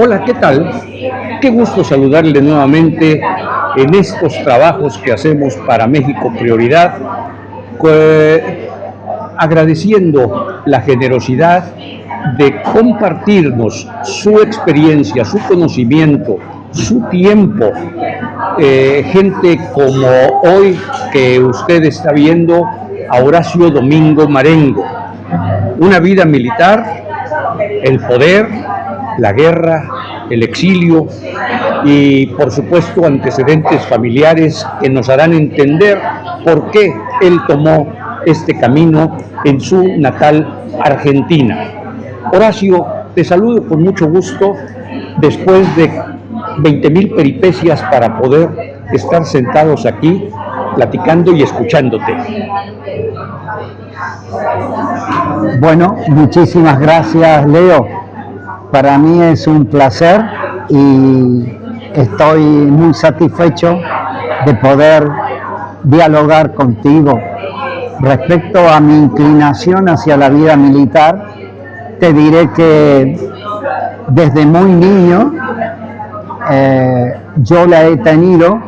Hola, ¿qué tal? Qué gusto saludarle nuevamente en estos trabajos que hacemos para México Prioridad, agradeciendo la generosidad de compartirnos su experiencia, su conocimiento, su tiempo. Gente como hoy que usted está viendo a Horacio Domingo Marengo. Una vida militar, el poder, la guerra, el exilio y por supuesto antecedentes familiares que nos harán entender por qué él tomó este camino en su natal Argentina. Horacio, te saludo con mucho gusto después de 20,000 peripecias para poder estar sentados aquí platicando y escuchándote. Bueno, muchísimas gracias, Leo. Para mí es un placer y estoy muy satisfecho de poder dialogar contigo. Respecto a mi inclinación hacia la vida militar, te diré que desde muy niño yo la he tenido,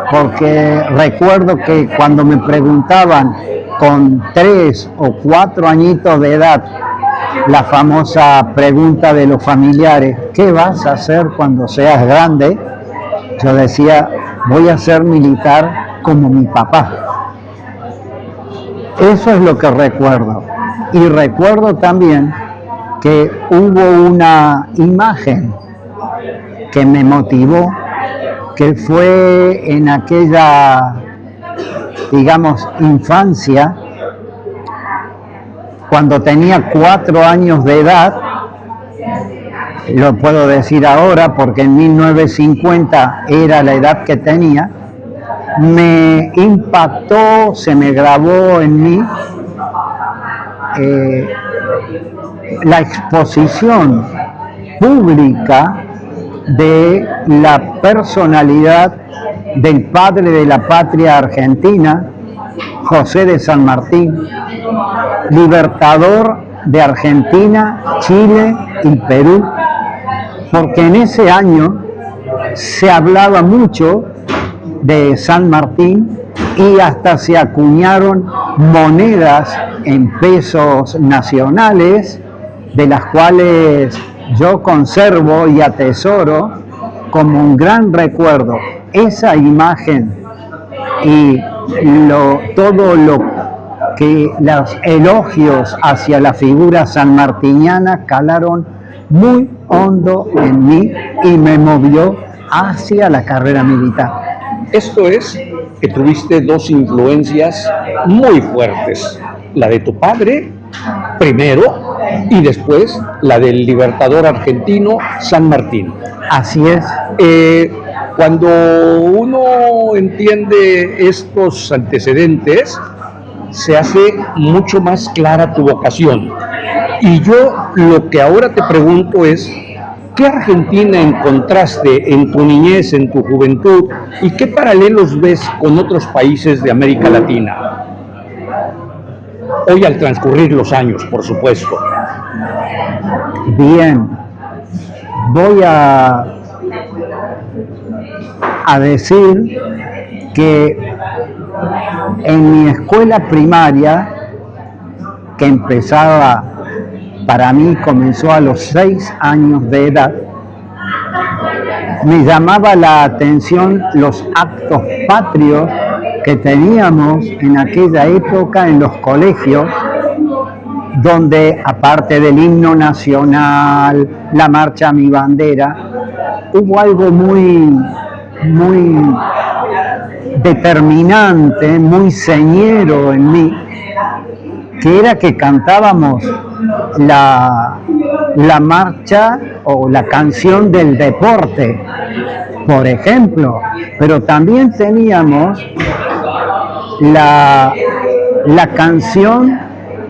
porque recuerdo que cuando me preguntaban con 3 o 4 añitos de edad, la famosa pregunta de los familiares, ¿qué vas a hacer cuando seas grande? Yo decía, voy a ser militar como mi papá. Eso es lo que recuerdo. Y recuerdo también que hubo una imagen que me motivó, que fue en aquella, digamos, infancia, cuando tenía 4 años de edad. Lo puedo decir ahora porque en 1950 era la edad que tenía. Me impactó, se me grabó en mí la exposición pública de la personalidad del padre de la patria argentina, José de San Martín, libertador de Argentina, Chile y Perú, porque en ese año se hablaba mucho de San Martín y hasta se acuñaron monedas en pesos nacionales, de las cuales yo conservo y atesoro como un gran recuerdo esa imagen y todo lo que los elogios hacia la figura sanmartiniana calaron muy hondo en mí y me movió hacia la carrera militar. Esto es que tuviste dos influencias muy fuertes, la de tu padre primero y después la del libertador argentino San Martín. Así es. Cuando uno entiende estos antecedentes, se hace mucho más clara tu vocación. Y yo lo que ahora te pregunto es, ¿qué Argentina encontraste en tu niñez, en tu juventud, y qué paralelos ves con otros países de América Latina? Hoy al transcurrir los años, por supuesto. Bien, voy a decir que en mi escuela primaria, que empezaba, para mí comenzó a los 6 años de edad, me llamaba la atención los actos patrios que teníamos en aquella época en los colegios, donde aparte del himno nacional, la marcha a mi bandera, hubo algo muy determinante, muy señero en mí, que era que cantábamos la marcha o la canción del deporte, por ejemplo, pero también teníamos la canción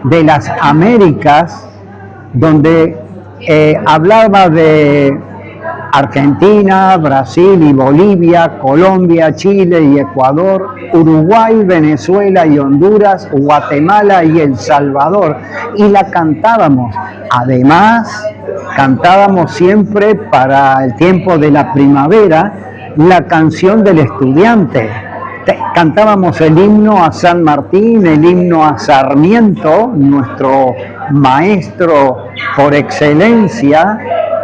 de las Américas, donde hablaba de Argentina, Brasil y Bolivia, Colombia, Chile y Ecuador, Uruguay, Venezuela y Honduras, Guatemala y El Salvador, y la cantábamos. Además, cantábamos siempre para el tiempo de la primavera la canción del estudiante. Cantábamos el himno a San Martín, el himno a Sarmiento, nuestro maestro por excelencia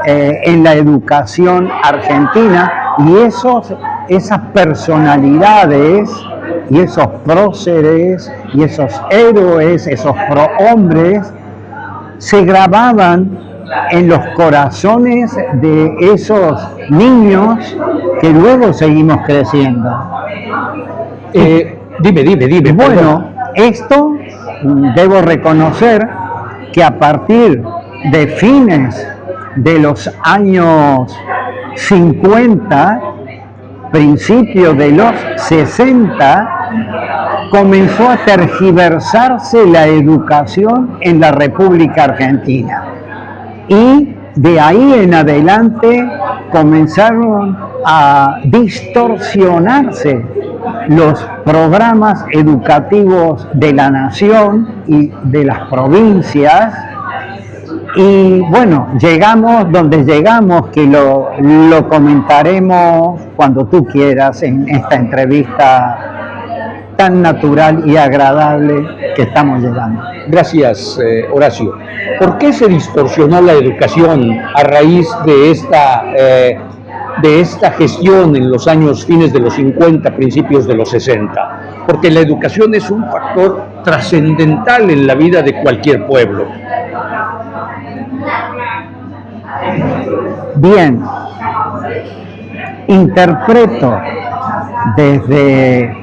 en la educación argentina, y esas personalidades y esos próceres y esos héroes, esos prohombres, se grababan en los corazones de esos niños que luego seguimos creciendo. Dime. Bueno, esto debo reconocer que a partir de fines de los años 50, principios de los 60, comenzó a tergiversarse la educación en la República Argentina. Y de ahí en adelante comenzaron a distorsionarse los programas educativos de la nación y de las provincias. Y bueno, llegamos donde llegamos, que lo comentaremos cuando tú quieras en esta entrevista tan natural y agradable que estamos llegando. Gracias, Horacio. ¿Por qué se distorsionó la educación a raíz de esta gestión en los años fines de los 50, principios de los 60? Porque la educación es un factor trascendental en la vida de cualquier pueblo. Bien, interpreto desde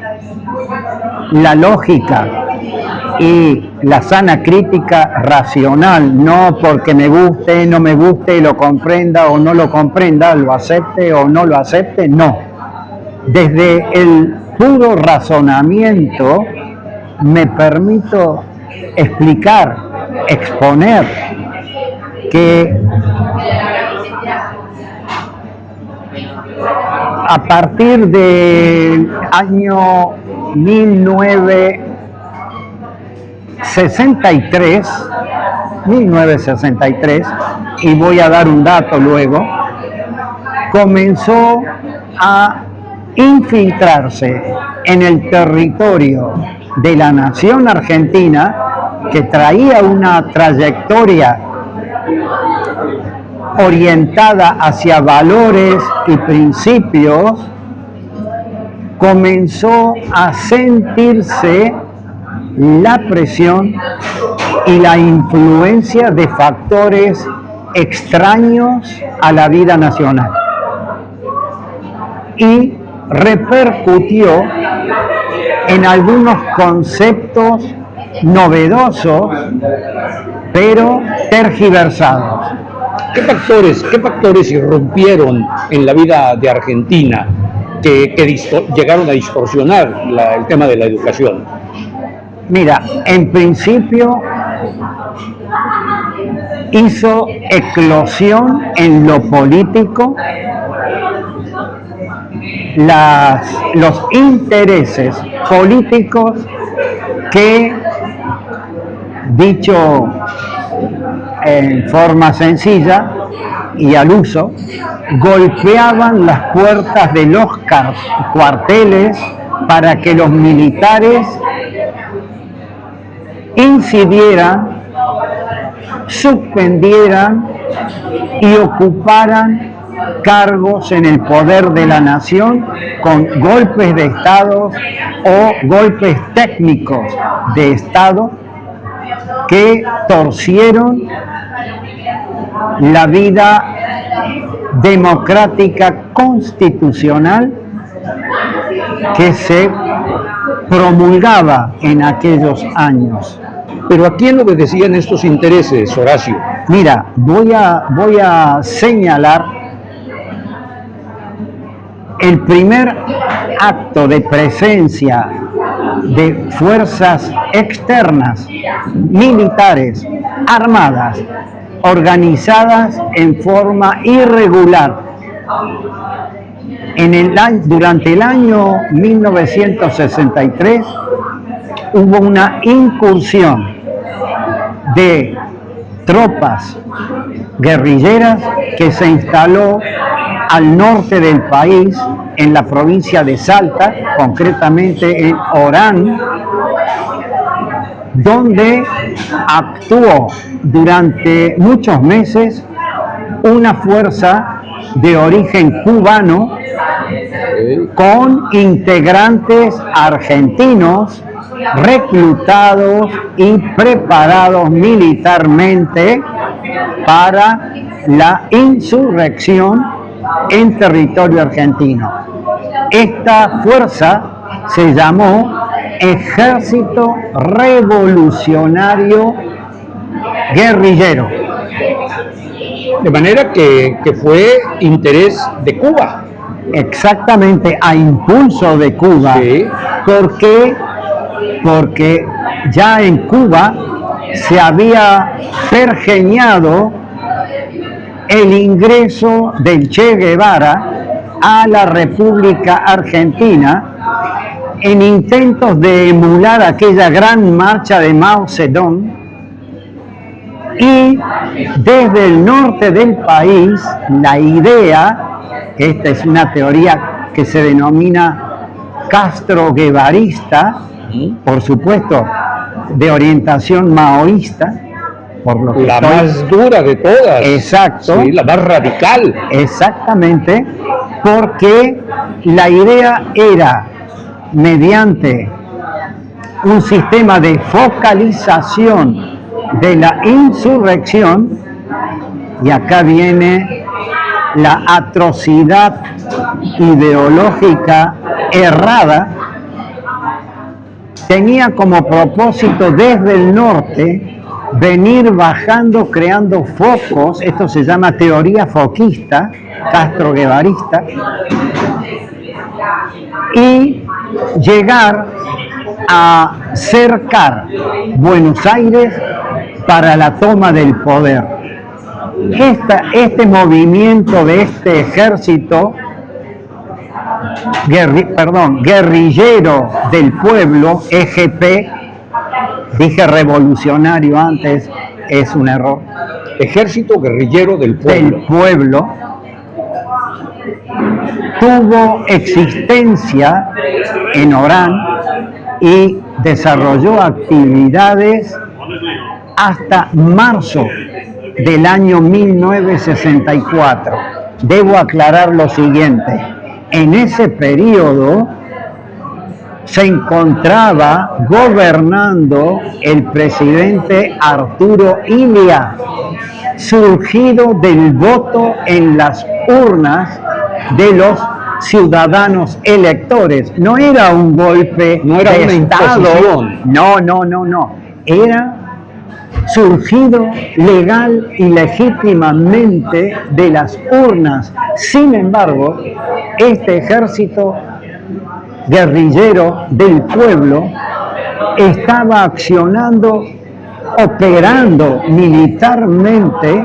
la lógica y la sana crítica racional, no porque me guste, no me guste, lo comprenda o no lo comprenda, lo acepte o no lo acepte, no. Desde el puro razonamiento me permito explicar, exponer que a partir del año 1963, y voy a dar un dato luego, comenzó a infiltrarse en el territorio de la nación argentina, que traía una trayectoria orientada hacia valores y principios, comenzó a sentirse la presión y la influencia de factores extraños a la vida nacional. Y repercutió en algunos conceptos novedosos, pero tergiversados. ¿Qué factores irrumpieron en la vida de Argentina que llegaron a distorsionar el tema de la educación? Mira, en principio hizo eclosión en lo político los intereses políticos que, dicho en forma sencilla y al uso, golpeaban las puertas de los cuarteles para que los militares incidieran, suspendieran y ocuparan cargos en el poder de la nación con golpes de Estado o golpes técnicos de Estado que torcieron la vida democrática constitucional que se promulgaba en aquellos años. ¿Pero a quién obedecían estos intereses, Horacio? Mira, voy a señalar el primer acto de presencia de fuerzas externas, militares, armadas, organizadas en forma irregular. Durante el año 1963 hubo una incursión de tropas guerrilleras que se instaló al norte del país, en la provincia de Salta, concretamente en Orán, donde actuó durante muchos meses una fuerza de origen cubano con integrantes argentinos reclutados y preparados militarmente para la insurrección en territorio argentino. Esta fuerza se llamó Ejército Revolucionario Guerrillero. De manera que fue interés de Cuba. Exactamente, a impulso de Cuba. Sí. ¿Por qué? Porque ya en Cuba se había pergeñado el ingreso del Che Guevara a la República Argentina en intentos de emular aquella gran marcha de Mao Zedong, y desde el norte del país la idea, esta es una teoría que se denomina castro-guevarista, por supuesto de orientación maoísta, por lo que la más dura de todas. Exacto. Sí, la más radical. Exactamente, porque la idea era, mediante un sistema de focalización de la insurrección, y acá viene la atrocidad ideológica errada, tenía como propósito desde el norte venir bajando, creando focos. Esto se llama teoría foquista, castro-guevarista, y llegar a cercar Buenos Aires para la toma del poder. Este movimiento de este ejército guerrillero del pueblo, EGP, dije revolucionario antes, es un error. Ejército Guerrillero del Pueblo tuvo existencia en Orán y desarrolló actividades hasta marzo del año 1964. Debo aclarar lo siguiente: en ese periodo se encontraba gobernando el presidente Arturo Illia, surgido del voto en las urnas de los ciudadanos electores. No era un golpe, no era de una Estado. imposición. No. Era surgido legal y legítimamente de las urnas. Sin embargo, este ejército guerrillero del pueblo estaba accionando, operando militarmente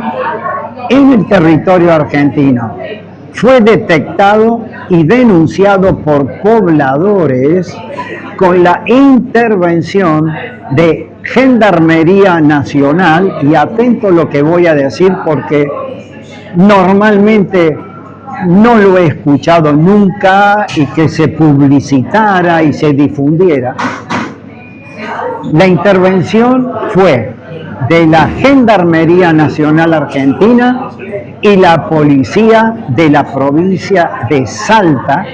en el territorio argentino. Fue detectado y denunciado por pobladores con la intervención de Gendarmería Nacional, y atento a lo que voy a decir porque normalmente no lo he escuchado nunca y que se publicitara y se difundiera. La intervención fue de la Gendarmería Nacional Argentina y la policía de la provincia de Salta,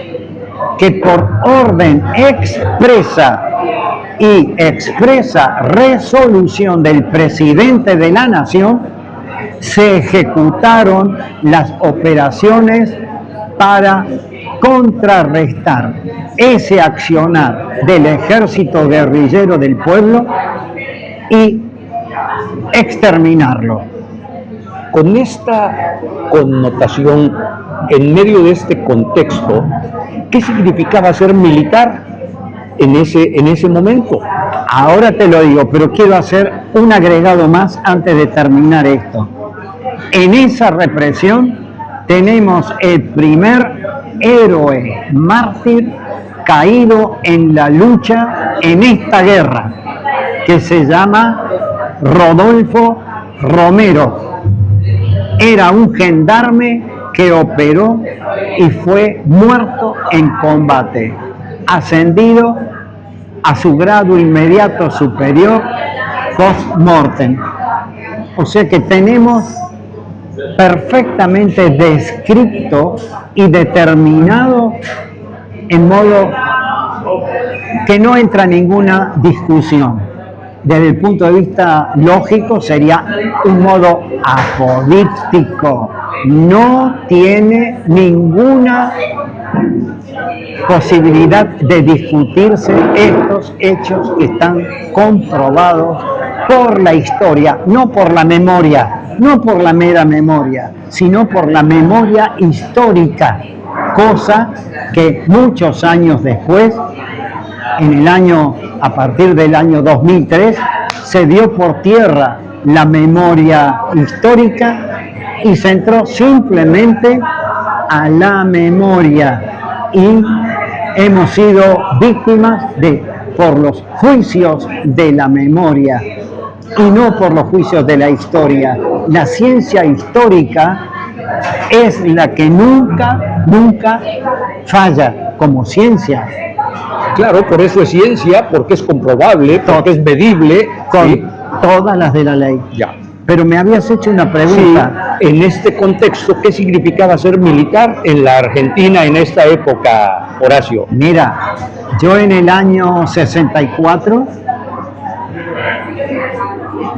que por orden expresa y expresa resolución del presidente de la Nación, se ejecutaron las operaciones para contrarrestar ese accionar del ejército guerrillero del pueblo y exterminarlo. Con esta connotación, en medio de este contexto, ¿qué significaba ser militar en ese momento? Ahora te lo digo, pero quiero hacer un agregado más antes de terminar esto. En esa represión tenemos el primer héroe mártir caído en la lucha en esta guerra, que se llama Rodolfo Romero era un gendarme que operó y fue muerto en combate, ascendido a su grado inmediato superior post mortem. O sea que tenemos perfectamente descrito y determinado en modo que no entra ninguna discusión. Desde el punto de vista lógico sería un modo apodíptico. No tiene ninguna posibilidad de discutirse estos hechos que están comprobados por la historia, no por la memoria, no por la mera memoria, sino por la memoria histórica, cosa que muchos años después, a partir del año 2003, se dio por tierra la memoria histórica y se entró simplemente a la memoria y hemos sido víctimas por los juicios de la memoria y no por los juicios de la historia. La ciencia histórica es la que nunca falla como ciencia. Claro, por eso es ciencia, porque es comprobable, porque es medible. Con ¿sí? todas las de la ley. Ya. Pero me habías hecho una pregunta. Sí, en este contexto, ¿qué significaba ser militar en la Argentina en esta época, Horacio? Mira, yo en el año 64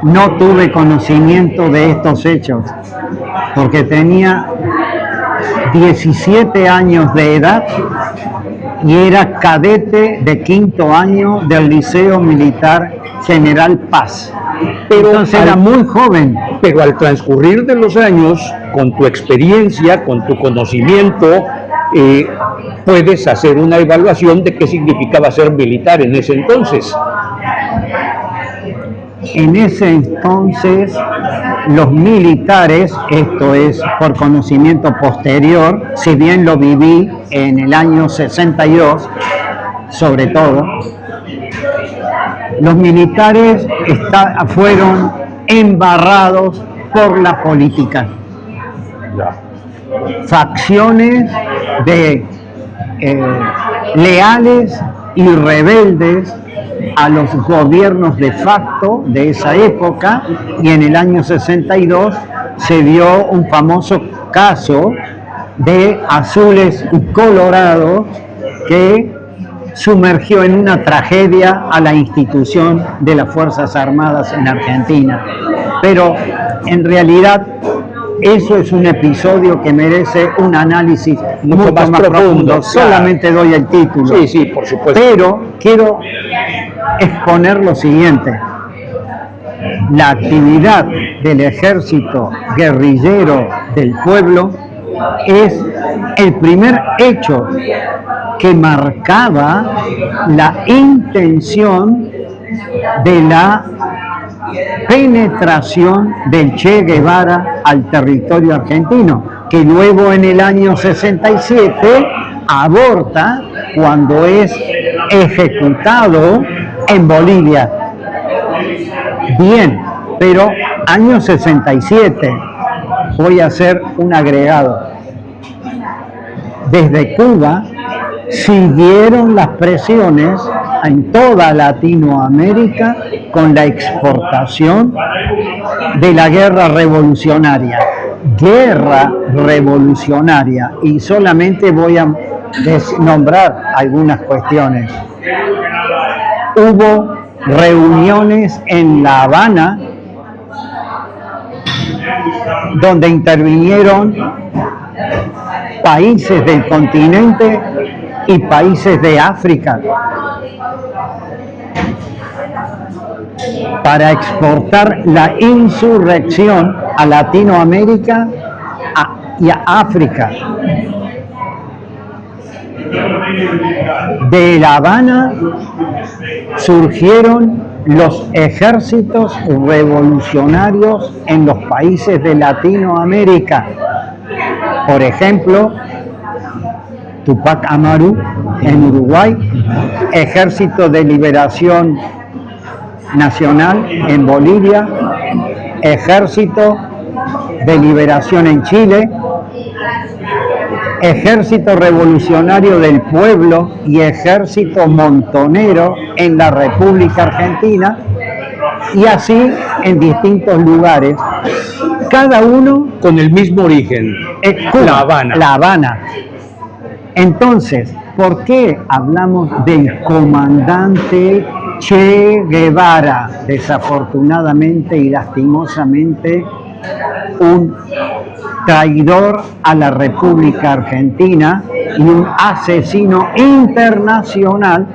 no tuve conocimiento de estos hechos, porque tenía 17 años de edad y era cadete de 5º año del Liceo Militar General Paz. Pero entonces era muy joven. Pero al transcurrir de los años, con tu experiencia, con tu conocimiento, puedes hacer una evaluación de qué significaba ser militar en ese entonces. En ese entonces, los militares, esto es por conocimiento posterior, si bien lo viví en el año 62, sobre todo, los militares fueron embarrados por la política. Facciones de leales y rebeldes a los gobiernos de facto de esa época, y en el año 62 se dio un famoso caso de azules y colorados que sumergió en una tragedia a la institución de las Fuerzas Armadas en Argentina. Pero en realidad eso es un episodio que merece un análisis mucho más profundo. Claro. Solamente doy el título. Sí, sí, por supuesto. Pero quiero exponer lo siguiente. La actividad del ejército guerrillero del pueblo es el primer hecho que marcaba la intención de la penetración del Che Guevara al territorio argentino, que luego en el año 67 aborta cuando es ejecutado en Bolivia. Bien, pero año 67, voy a hacer un agregado. Desde Cuba siguieron las presiones en toda Latinoamérica con la exportación de la guerra revolucionaria. Guerra revolucionaria, y solamente voy a nombrar algunas cuestiones. Hubo reuniones en La Habana donde intervinieron países del continente y países de África para exportar la insurrección a Latinoamérica y a África. De La Habana surgieron los ejércitos revolucionarios en los países de Latinoamérica. Por ejemplo, Tupac Amaru en Uruguay, Ejército de Liberación Nacional en Bolivia, Ejército de Liberación en Chile, Ejército Revolucionario del Pueblo y Ejército Montonero en la República Argentina, y así en distintos lugares, cada uno con el mismo origen, Cuba, La Habana. La Habana. Entonces, ¿por qué hablamos del comandante Che Guevara? Desafortunadamente y lastimosamente, un traidor a la República Argentina y un asesino internacional,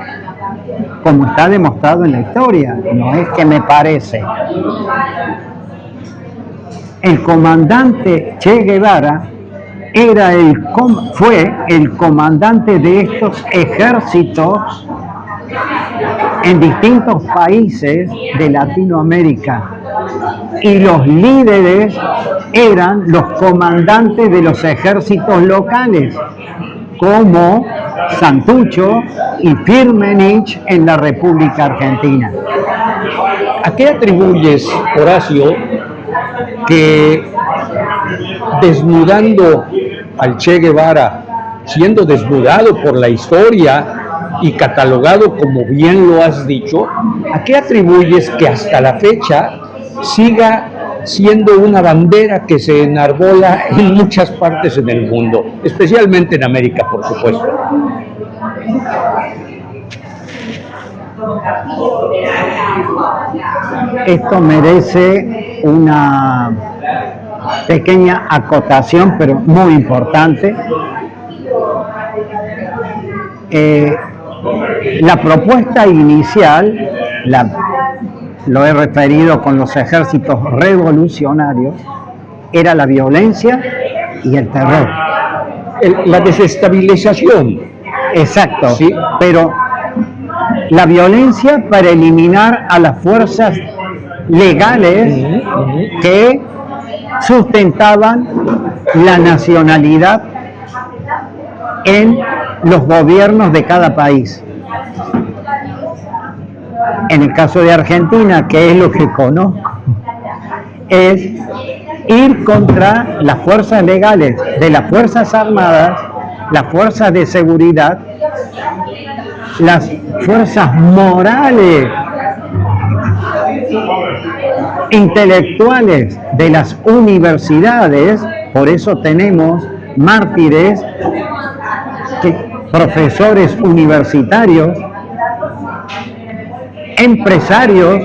como está demostrado en la historia, no es que me parece. El comandante Che Guevara fue el comandante de estos ejércitos en distintos países de Latinoamérica, y los líderes eran los comandantes de los ejércitos locales, como Santucho y Firmenich en la República Argentina. ¿A qué atribuyes, Horacio, que desnudando al Che Guevara, siendo desnudado por la historia y catalogado como bien lo has dicho, a qué atribuyes que hasta la fecha siga siendo una bandera que se enarbola en muchas partes en el mundo, especialmente en América, por supuesto? Esto merece una pequeña acotación, pero muy importante. La propuesta inicial, lo he referido con los ejércitos revolucionarios, era la violencia y el terror. La desestabilización. Exacto, ¿sí? Pero la violencia para eliminar a las fuerzas legales que sustentaban la nacionalidad en los gobiernos de cada país. En el caso de Argentina, que es lo que conozco, es ir contra las fuerzas legales de las Fuerzas Armadas, las fuerzas de seguridad, las fuerzas morales, intelectuales de las universidades. Por eso tenemos mártires, profesores universitarios, empresarios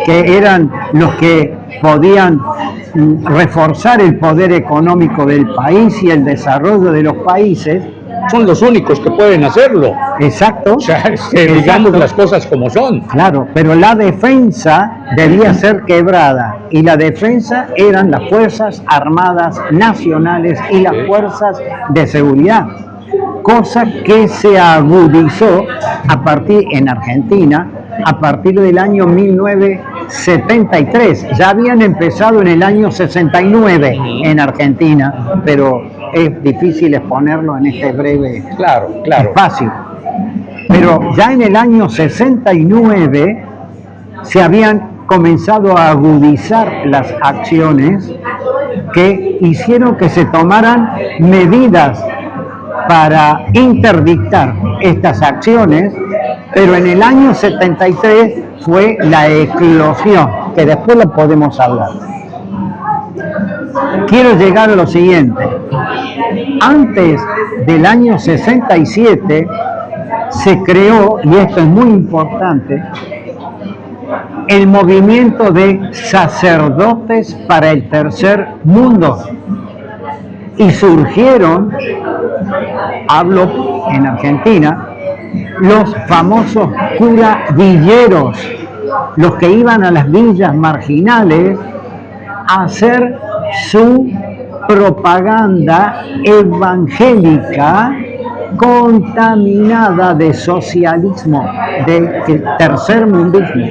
que eran los que podían reforzar el poder económico del país y el desarrollo de los países. Son los únicos que pueden hacerlo. Exacto. O sea, digamos las cosas como son. Claro, pero la defensa debía ser quebrada, y la defensa eran las Fuerzas Armadas Nacionales y las fuerzas de seguridad, cosa que se agudizó en Argentina a partir del año 1973. Ya habían empezado en el año 69 en Argentina, pero es difícil exponerlo en este breve espacio. Pero ya en el año 69 se habían comenzado a agudizar las acciones que hicieron que se tomaran medidas para interdictar estas acciones, pero en el año 73 fue la eclosión, que después lo podemos hablar. Quiero llegar a lo siguiente. Antes del año 67 se creó, y esto es muy importante, el movimiento de sacerdotes para el tercer mundo. Y surgieron, hablo en Argentina, los famosos curavilleros, los que iban a las villas marginales a hacer su propaganda evangélica contaminada de socialismo, de tercermundismo.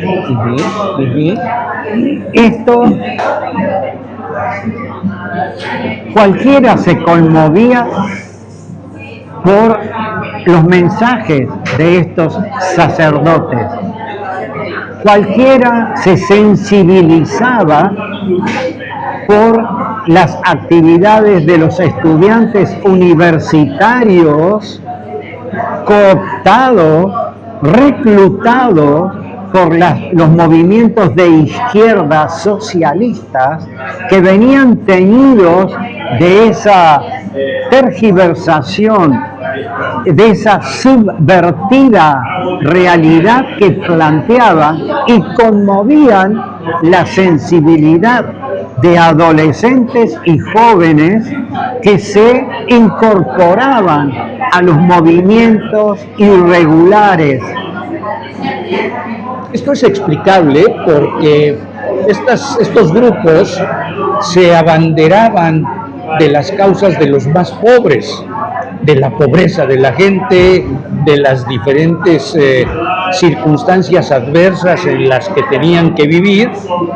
Esto, cualquiera se conmovía por los mensajes de estos sacerdotes. cualquiera se sensibilizaba por las actividades de los estudiantes universitarios cooptados, reclutados por los movimientos de izquierda socialistas que venían teñidos de esa tergiversación, de esa subvertida realidad que planteaban y conmovían la sensibilidad de adolescentes y jóvenes que se incorporaban a los movimientos irregulares. Esto es explicable porque estos grupos se abanderaban de las causas de los más pobres, de la pobreza de la gente, de las diferentes circunstancias adversas en las que tenían que vivir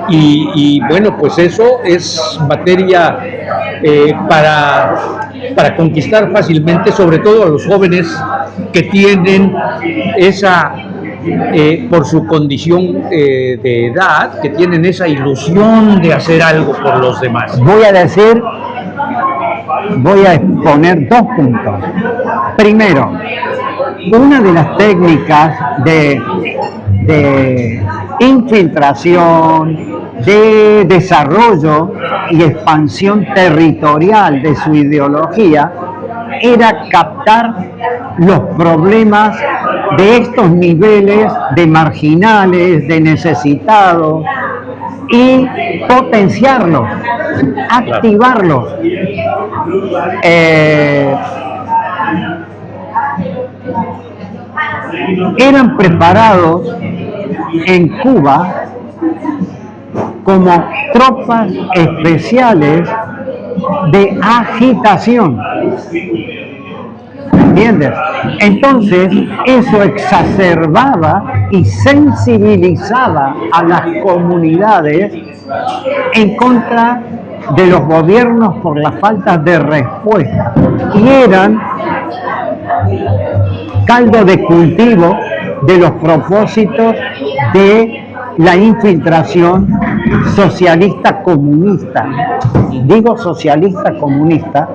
y bueno, pues eso es materia para conquistar fácilmente, sobre todo a los jóvenes que tienen esa, por su condición de edad, que tienen esa ilusión de hacer algo por los demás. Voy a exponer 2 puntos. Primero, una de las técnicas de infiltración, de desarrollo y expansión territorial de su ideología era captar los problemas de estos niveles de marginales, de necesitados, y potenciarlos, activarlos. Eran preparados en Cuba como tropas especiales de agitación. ¿Entiendes? Entonces, eso exacerbaba y sensibilizaba a las comunidades en contra de los gobiernos por la falta de respuesta. Y eran caldo de cultivo de los propósitos de la infiltración socialista comunista. Digo socialista comunista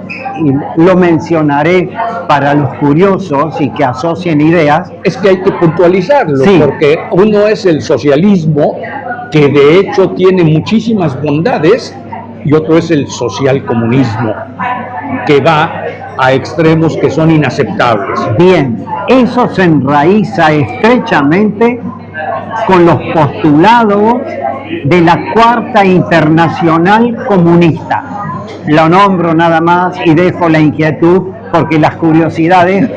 y lo mencionaré para los curiosos y que asocien ideas. Es que hay que puntualizarlo, sí, porque uno es el socialismo, que de hecho tiene muchísimas bondades, y otro es el socialcomunismo, que va a extremos que son inaceptables. Bien, eso se enraiza estrechamente con los postulados de la Cuarta Internacional Comunista. Lo nombro nada más y dejo la inquietud porque las curiosidades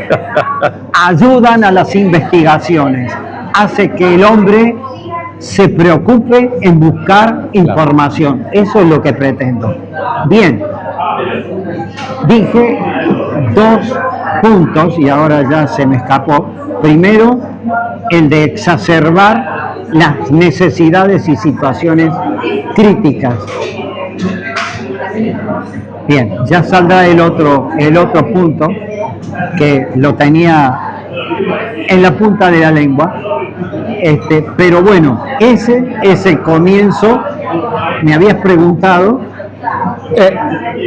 ayudan a las investigaciones, hace que el hombre se preocupe en buscar información. Eso es lo que pretendo. Bien, dije 2 puntos y ahora ya se me escapó. Primero, el de exacerbar las necesidades y situaciones críticas. Bien, ya saldrá el otro punto que lo tenía en la punta de la lengua. Pero bueno, ese es el comienzo. Me habías preguntado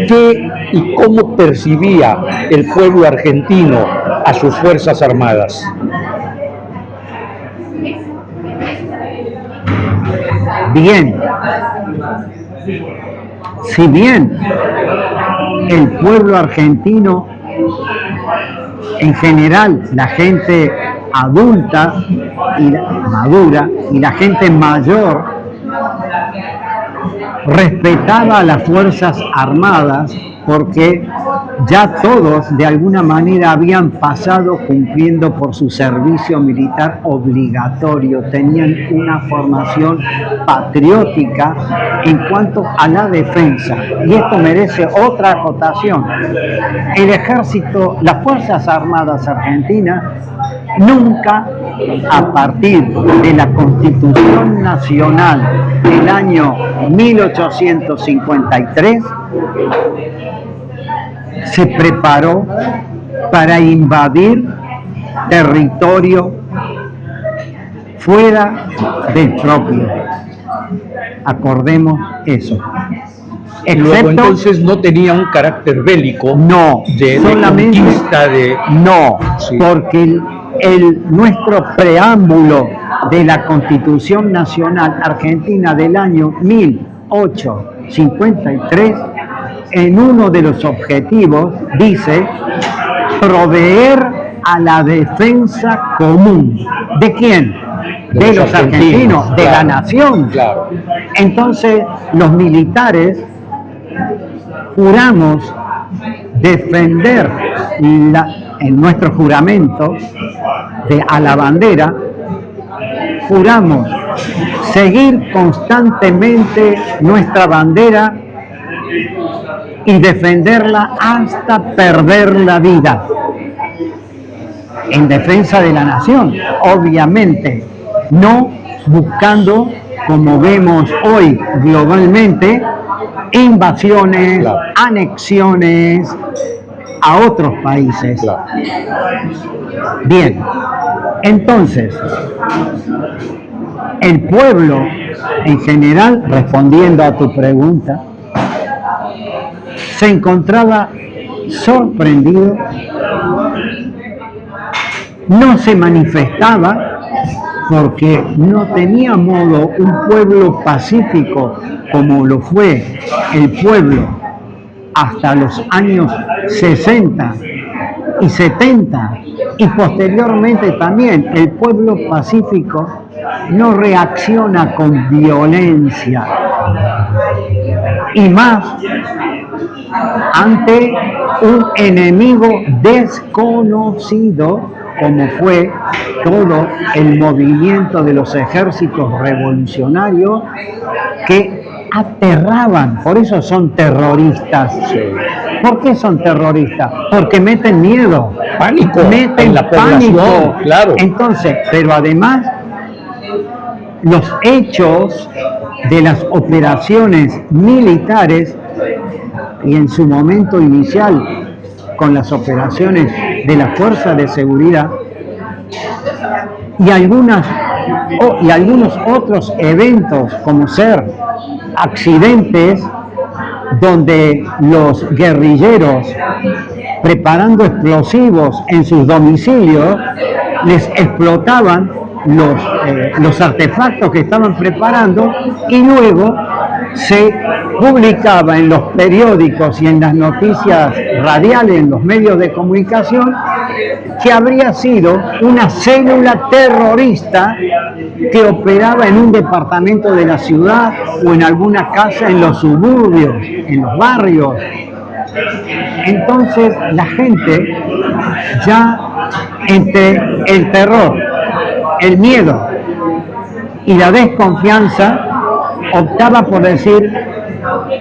¿qué y cómo percibía el pueblo argentino a sus Fuerzas Armadas? Bien, si bien el pueblo argentino en general, la gente adulta y madura y la gente mayor respetaba a las Fuerzas Armadas porque ya todos de alguna manera habían pasado cumpliendo por su servicio militar obligatorio, tenían una formación patriótica en cuanto a la defensa. Y esto merece otra acotación. El ejército, las Fuerzas Armadas argentinas, nunca a partir de la Constitución Nacional del año 1853 se preparó para invadir territorio fuera del propio. Acordemos eso. Luego entonces no tenía un carácter bélico, no, de solamente conquista de... no, Sí. porque nuestro preámbulo de la Constitución Nacional Argentina del año 1853, en uno de los objetivos dice proveer a la defensa común. ¿De quién? De los argentinos, de la nación. Claro. Entonces, los militares juramos defender en nuestro juramento a la bandera, juramos seguir constantemente nuestra bandera y defenderla hasta perder la vida en defensa de la nación, obviamente, no buscando, como vemos hoy globalmente, invasiones, claro, anexiones a otros países. Claro. Bien, entonces, el pueblo en general, respondiendo a tu pregunta, se encontraba sorprendido, no se manifestaba porque no tenía modo un pueblo pacífico como lo fue el pueblo hasta los años 60 y 70 y posteriormente también el pueblo pacífico no reacciona con violencia y más ante un enemigo desconocido como fue todo el movimiento de los ejércitos revolucionarios que aterraban, por eso son terroristas. Sí. ¿Por qué son terroristas? Porque meten miedo, Pánico meten en la población, pánico. claro. Entonces, pero además, los hechos de las operaciones militares y en su momento inicial con las operaciones de las fuerzas de seguridad y algunos otros eventos como ser accidentes donde los guerrilleros preparando explosivos en sus domicilios les explotaban los artefactos que estaban preparando y luego se publicaba en los periódicos y en las noticias radiales, en los medios de comunicación, que habría sido una célula terrorista que operaba en un departamento de la ciudad o en alguna casa en los suburbios, en los barrios. Entonces la gente ya entre el terror, el miedo y la desconfianza optaba por decir: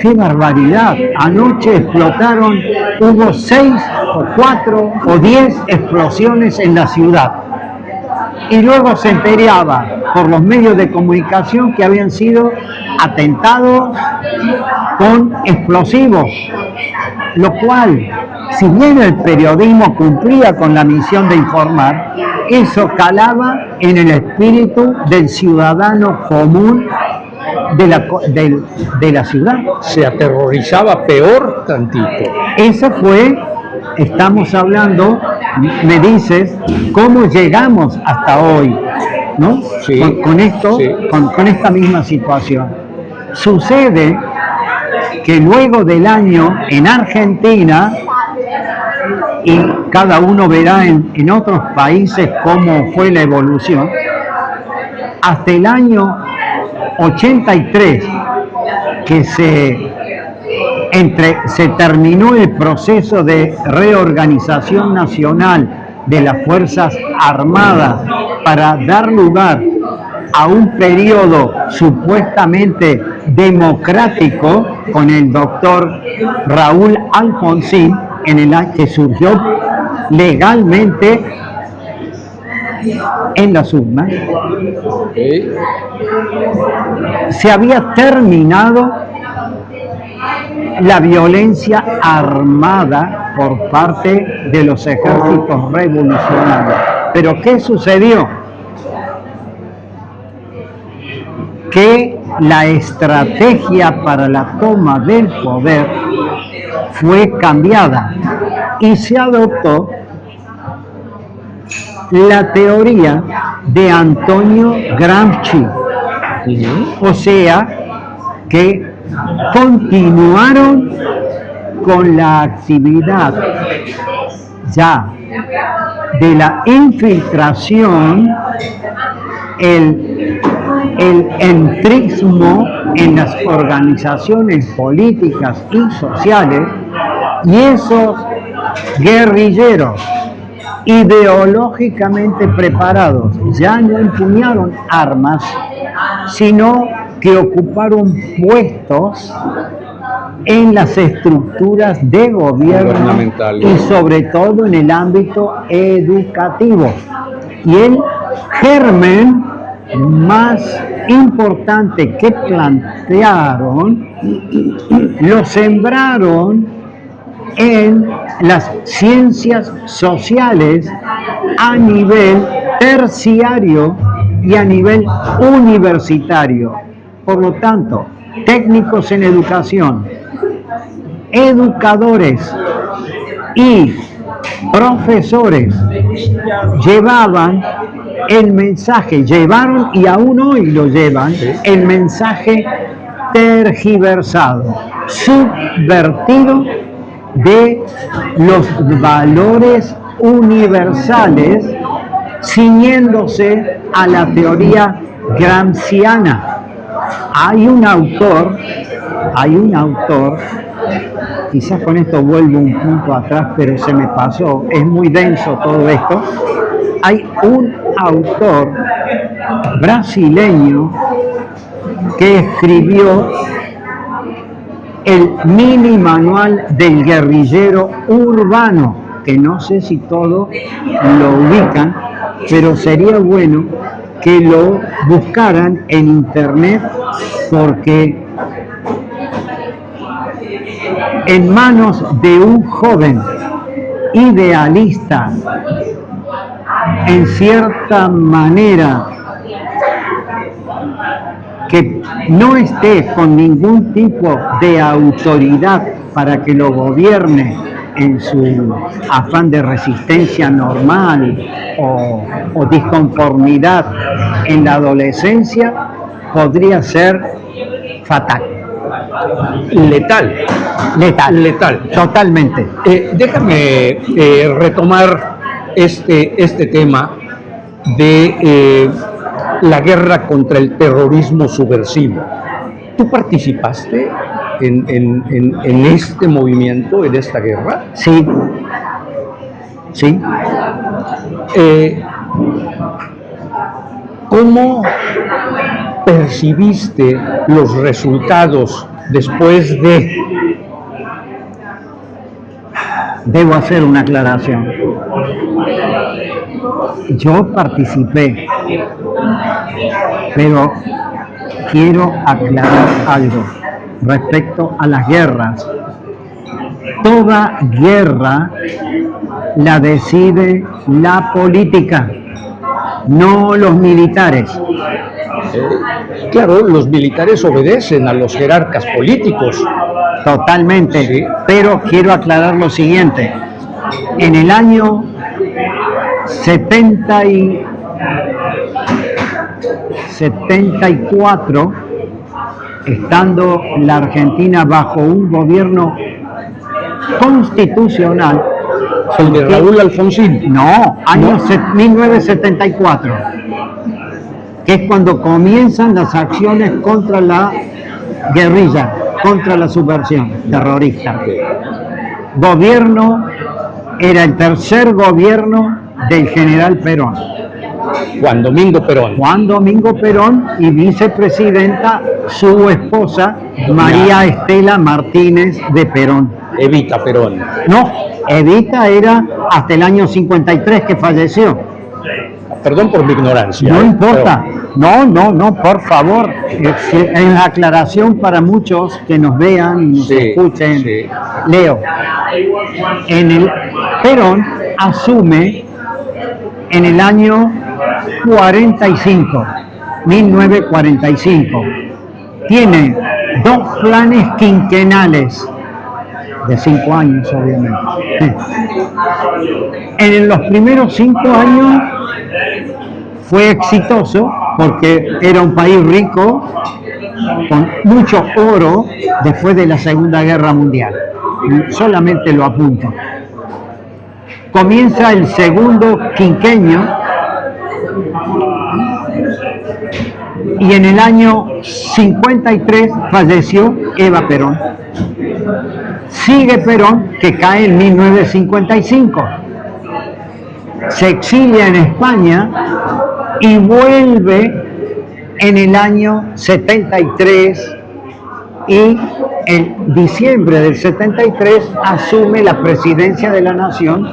¡qué barbaridad! Anoche explotaron, hubo 6 o 4 o 10 explosiones en la ciudad. Y luego se enteraba por los medios de comunicación que habían sido atentados con explosivos, lo cual, si bien el periodismo cumplía con la misión de informar, eso calaba en el espíritu del ciudadano común de la ciudad. Se aterrorizaba peor tantito. Esa fue, estamos hablando, me dices, cómo llegamos hasta hoy, ¿no? Sí, con esto, sí. con esta misma situación. Sucede que luego del año en Argentina, y cada uno verá en otros países cómo fue la evolución, hasta el año 83, que se terminó el proceso de reorganización nacional de las Fuerzas Armadas para dar lugar a un periodo supuestamente democrático con el doctor Raúl Alfonsín, en el que surgió legalmente en las urnas. Okay. Se había terminado la violencia armada por parte de los ejércitos revolucionarios. Pero ¿qué sucedió? que la estrategia para la toma del poder fue cambiada y se adoptó la teoría de Antonio Gramsci. O sea, que continuaron con la actividad ya de la infiltración, el entrismo en las organizaciones políticas y sociales, y esos guerrilleros ideológicamente preparados ya no empuñaron armas, sino que ocuparon puestos en las estructuras de gobierno y sobre todo en el ámbito educativo. Y el germen más importante que plantearon lo sembraron en las ciencias sociales a nivel terciario y a nivel universitario. Por lo tanto, técnicos en educación, educadores y profesores llevaban el mensaje, llevaron y aún hoy lo llevan, el mensaje tergiversado, subvertido de los valores universales, ciñéndose a la teoría gramsciana. Hay un autor, quizás con esto vuelvo un punto atrás, pero se me pasó, es muy denso todo esto. Hay un autor brasileño que escribió el mini manual del guerrillero urbano, que no sé si todos lo ubican, pero sería bueno que lo buscaran en internet, porque en manos de un joven idealista, en cierta manera, que no esté con ningún tipo de autoridad para que lo gobierne en su afán de resistencia normal o disconformidad en la adolescencia, podría ser fatal. Letal. Totalmente. Déjame retomar este tema de la guerra contra el terrorismo subversivo. ¿Tú participaste en este movimiento, en esta guerra? Sí. ¿Cómo percibiste los resultados después de? Debo hacer una aclaración. Yo participé, pero quiero aclarar algo respecto a las guerras. Toda guerra la decide la política, no los militares. Claro, los militares obedecen a los jerarcas políticos. Totalmente, sí. Pero quiero aclarar lo siguiente. En el año 74, estando la Argentina bajo un gobierno constitucional, ¿el de Raúl Alfonsín? No, año 1974, que es cuando comienzan las acciones contra la guerrilla, contra la subversión terrorista. Gobierno, era el tercer gobierno del general Perón. Juan Domingo Perón y vicepresidenta su esposa María Estela Martínez de Perón. Evita Perón. No, Evita era hasta el año 53 que falleció. Perdón por mi ignorancia. No importa. Pero... No, por favor. En la aclaración para muchos que nos vean y nos escuchen. Sí. Leo. Perón asume en el año 45 1945. Tiene 2 planes quinquenales de 5 años, obviamente. En los primeros 5 años fue exitoso porque era un país rico con mucho oro después de la Segunda Guerra Mundial. Solamente lo apunto. Comienza el segundo quinquenio y en el año 53 falleció Eva Perón. Sigue Perón, que cae en 1955. Se exilia en España y vuelve en el año 73 y en diciembre del 73 asume la presidencia de la nación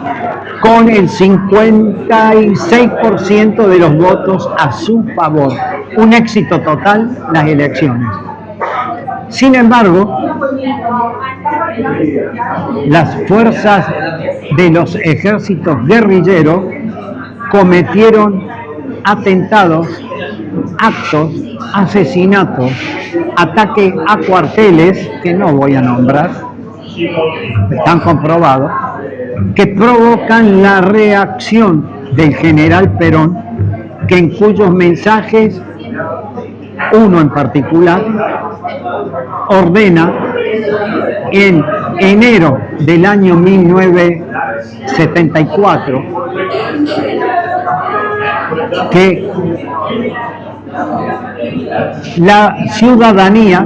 con el 56% de los votos a su favor. Un éxito total las elecciones. Sin embargo, las fuerzas de los ejércitos guerrilleros cometieron atentados, actos, asesinatos, ataques a cuarteles, que no voy a nombrar, están comprobados, que provocan la reacción del general Perón, que en cuyos mensajes, uno en particular, ordena en enero del año 1974 que la ciudadanía,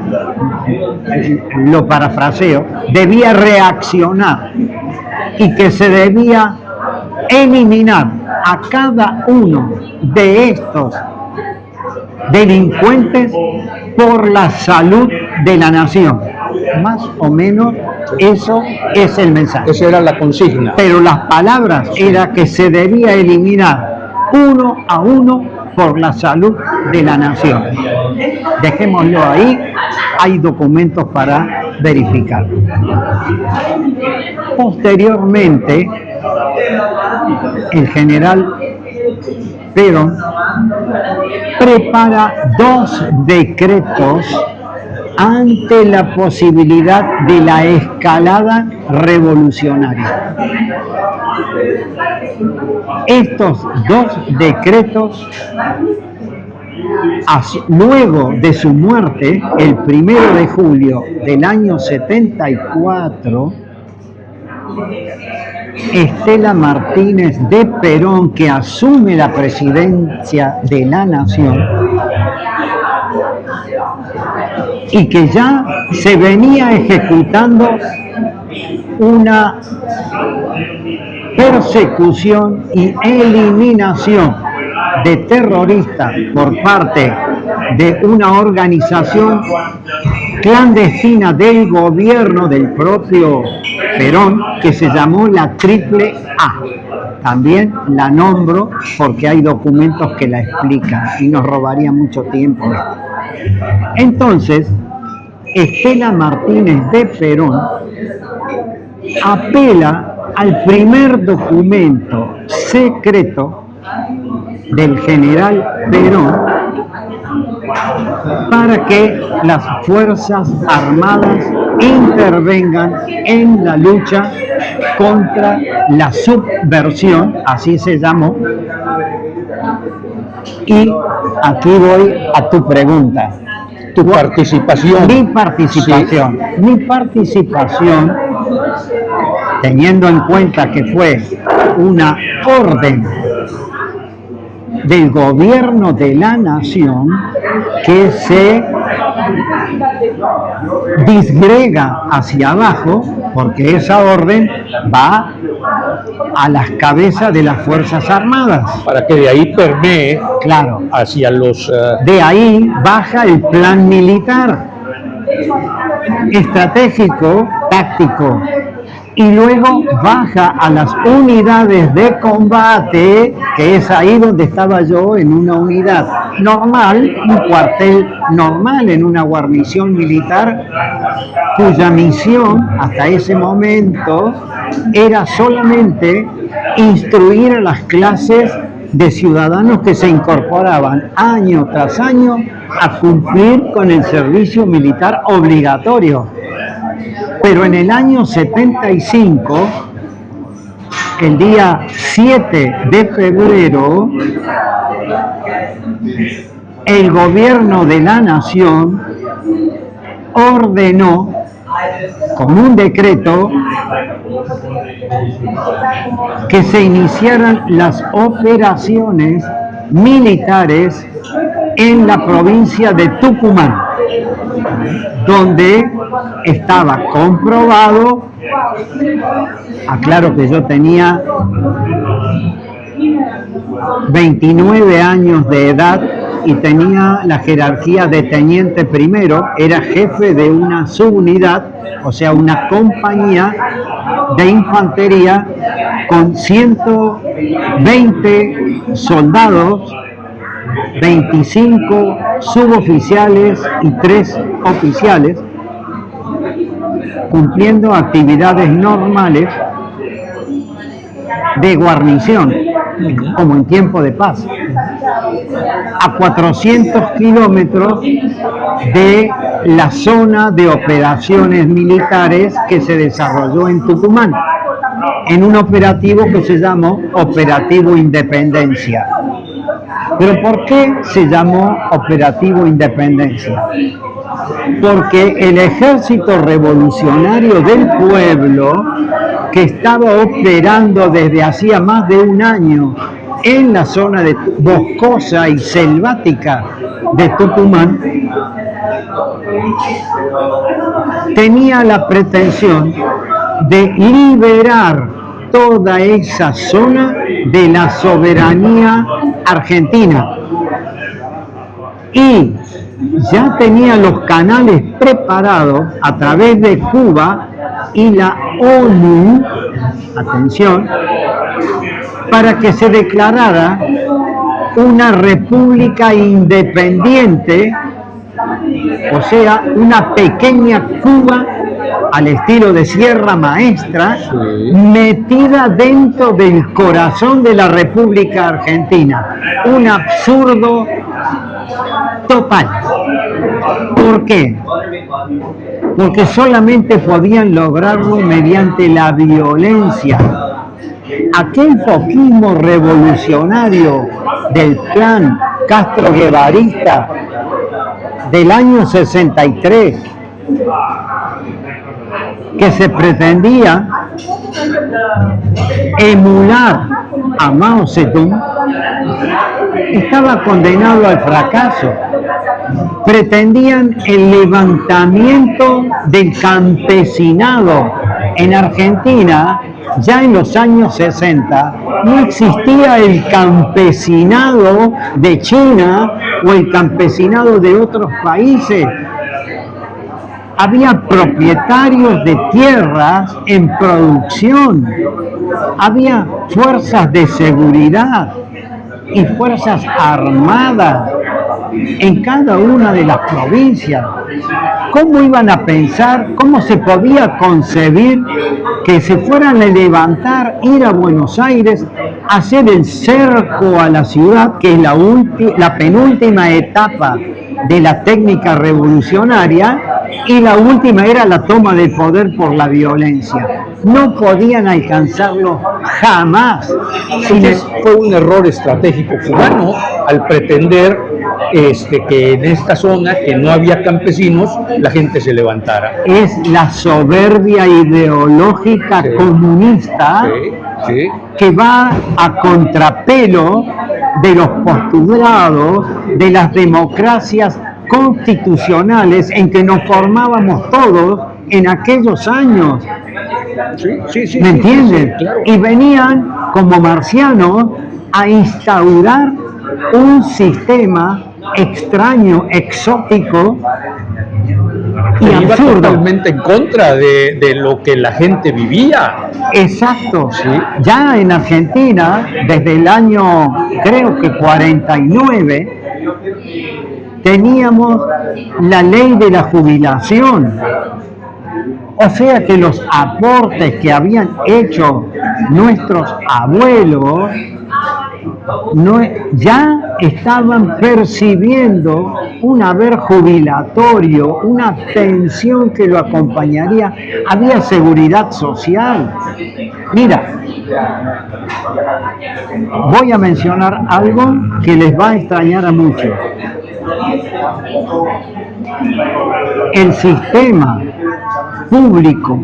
lo parafraseo, debía reaccionar y que se debía eliminar a cada uno de estos delincuentes por la salud de la nación. Más o menos eso es el mensaje. Esa era la consigna. Pero las palabras era que se debía eliminar uno a uno por la salud de la nación. Dejémoslo ahí, hay documentos para verificar. Posteriormente, el general Perón prepara 2 decretos ante la posibilidad de la escalada revolucionaria. Estos 2 decretos, luego de su muerte, el 1 de julio del año 74, Estela Martínez de Perón, que asume la presidencia de la nación y que ya se venía ejecutando una persecución y eliminación de terroristas por parte de una organización clandestina del gobierno del propio Perón, que se llamó la Triple A. También la nombro porque hay documentos que la explican y nos robaría mucho tiempo. Entonces, Estela Martínez de Perón apela al primer documento secreto del general Perón para que las Fuerzas Armadas intervengan en la lucha contra la subversión, así se llamó. Y aquí voy a tu pregunta. Tu participación. Mi participación, teniendo en cuenta que fue una orden del gobierno de la nación que se disgrega hacia abajo, porque esa orden va a las cabezas de las Fuerzas Armadas. Para que de ahí permee, claro, hacia los... De ahí baja el plan militar, estratégico, táctico, y luego baja a las unidades de combate, que es ahí donde estaba yo, en una unidad normal, un cuartel normal, en una guarnición militar, cuya misión hasta ese momento era solamente instruir a las clases de ciudadanos que se incorporaban año tras año a cumplir con el servicio militar obligatorio. Pero en el año 75, el día 7 de febrero, el gobierno de la nación ordenó con un decreto que se iniciaran las operaciones militares en la provincia de Tucumán, donde estaba comprobado, aclaro que yo tenía 29 años de edad y tenía la jerarquía de teniente primero, era jefe de una subunidad, o sea, una compañía de infantería con 120 soldados, 25 suboficiales y 3 oficiales, cumpliendo actividades normales de guarnición, como en tiempo de paz, a 400 kilómetros de la zona de operaciones militares que se desarrolló en Tucumán, en un operativo que se llamó Operativo Independencia. ¿Pero por qué se llamó Operativo Independencia? Porque el Ejército Revolucionario del Pueblo, que estaba operando desde hacía más de un año en la zona de boscosa y selvática de Tucumán, tenía la pretensión de liberar toda esa zona de la soberanía argentina. Y ya tenía los canales preparados a través de Cuba y la ONU, atención, para que se declarara una república independiente, o sea, una pequeña Cuba al estilo de Sierra Maestra, metida dentro del corazón de la República Argentina. Un absurdo total. ¿Por qué? Porque solamente podían lograrlo mediante la violencia. Aquel foquismo revolucionario del plan Castro-Guevarista del año 63, que se pretendía emular a Mao Zedong, estaba condenado al fracaso. Pretendían el levantamiento del campesinado. En Argentina, ya en los años 60, no existía el campesinado de China o el campesinado de otros países. Había propietarios de tierras en producción, había fuerzas de seguridad y fuerzas armadas en cada una de las provincias. ¿Cómo iban a pensar, cómo se podía concebir que se fueran a levantar, ir a Buenos Aires, hacer el cerco a la ciudad, que es la penúltima etapa de la técnica revolucionaria, y la última era la toma del poder por la violencia? No podían alcanzarlo jamás. Fue un error estratégico cubano al pretender que en esta zona, que no había campesinos, la gente se levantara. Es la soberbia ideológica comunista que va a contrapelo de los postulados de las democracias constitucionales en que nos formábamos todos en aquellos años. ¿Me entienden? Claro. Y venían como marcianos a instaurar un sistema extraño, exótico y iba absurdo. Totalmente en contra de lo que la gente vivía. Exacto. Ya en Argentina, desde el año, creo que 49, teníamos la ley de la jubilación. O sea que los aportes que habían hecho nuestros abuelos ya estaban percibiendo un haber jubilatorio, una pensión que lo acompañaría, había seguridad social. Mira, voy a mencionar algo que les va a extrañar a muchos. El sistema público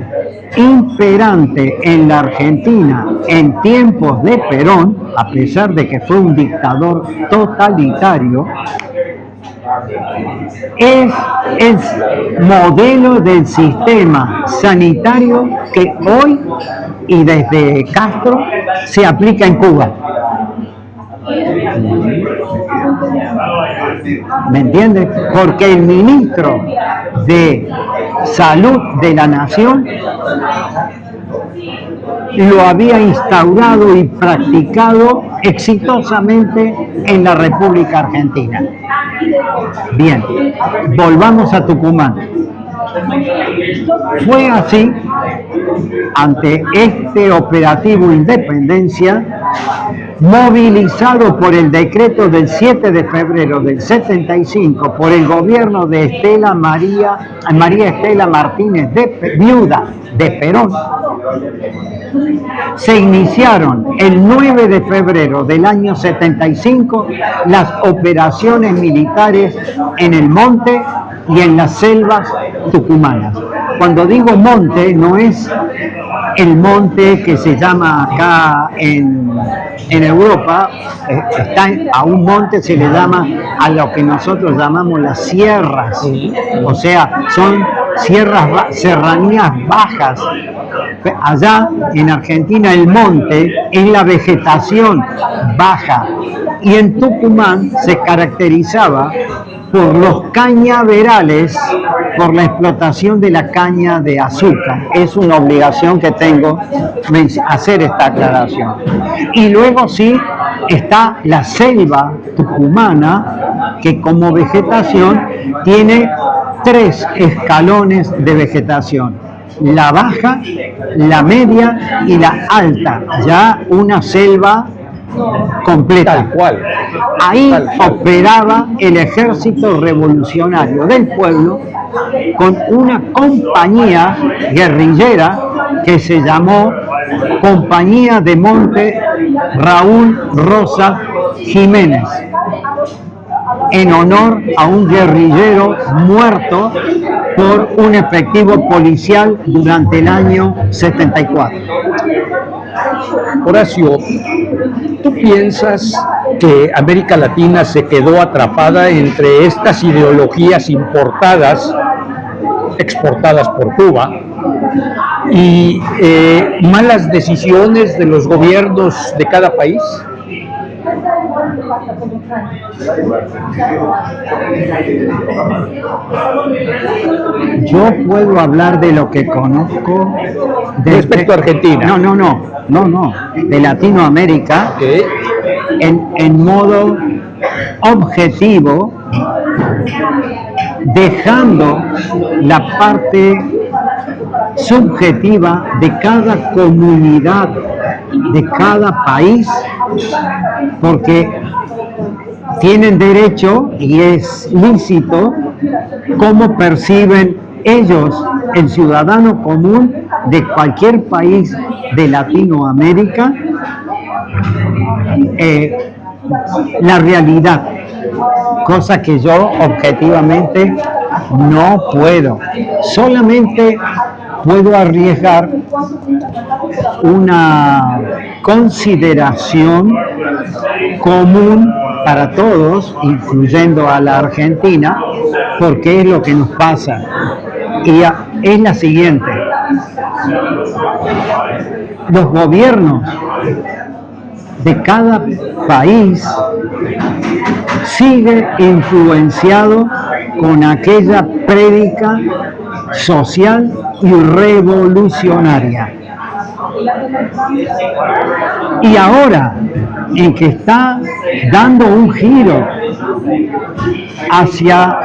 imperante en la Argentina en tiempos de Perón, a pesar de que fue un dictador totalitario, es el modelo del sistema sanitario que hoy y desde Castro se aplica en Cuba. ¿Me entiendes? Porque el ministro de Salud de la Nación lo había instaurado y practicado exitosamente en la República Argentina. Bien, volvamos a Tucumán. Fue así, ante este operativo Independencia, movilizado por el decreto del 7 de febrero del 75 por el gobierno de María Estela Martínez, viuda de Perón, se iniciaron el 9 de febrero del año 75 las operaciones militares en el monte y en las selvas tucumanas. Cuando digo monte, no es el monte que se llama acá en Europa, a un monte se le llama a lo que nosotros llamamos las sierras, o sea, son serranías bajas. Allá en Argentina el monte es la vegetación baja y en Tucumán se caracterizaba por los cañaverales, por la explotación de la caña de azúcar. Es una obligación que tengo hacer esta aclaración. Y luego sí está la selva tucumana, que como vegetación tiene 3 escalones de vegetación: la baja, la media y la alta, ya una selva completa. Tal cual. Ahí operaba el Ejército Revolucionario del Pueblo con una compañía guerrillera que se llamó Compañía de Monte Raúl Rosa Jiménez, en honor a un guerrillero muerto por un efectivo policial durante el año 74. Horacio, ¿tú piensas que América Latina se quedó atrapada entre estas ideologías importadas, exportadas por Cuba, y malas decisiones de los gobiernos de cada país? Yo puedo hablar de lo que conozco respecto a Argentina. No, de Latinoamérica, ¿Qué? en modo objetivo, dejando la parte subjetiva de cada comunidad, de cada país, porque tienen derecho y es lícito cómo perciben ellos, el ciudadano común de cualquier país de Latinoamérica, la realidad, cosa que yo objetivamente no puedo. Solamente puedo arriesgar una consideración común para todos, incluyendo a la Argentina, porque es lo que nos pasa. Y es la siguiente: los gobiernos de cada país sigue influenciado con aquella prédica social y revolucionaria. Y ahora, en que está dando un giro hacia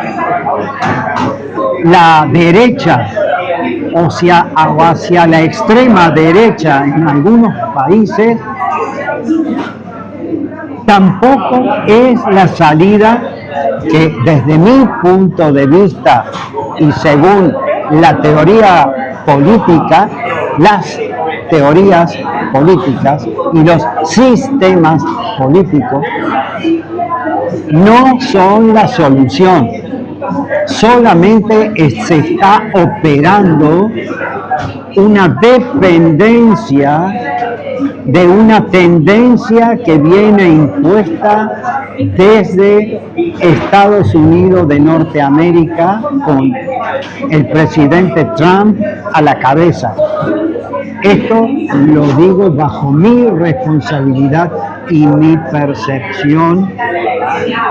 la derecha o hacia la extrema derecha en algunos países, tampoco es la salida que desde mi punto de vista y según la teoría política, las teorías políticas y los sistemas políticos no son la solución. Solamente se está operando una dependencia de una tendencia que viene impuesta desde Estados Unidos de Norteamérica con el presidente Trump a la cabeza. Esto lo digo bajo mi responsabilidad y mi percepción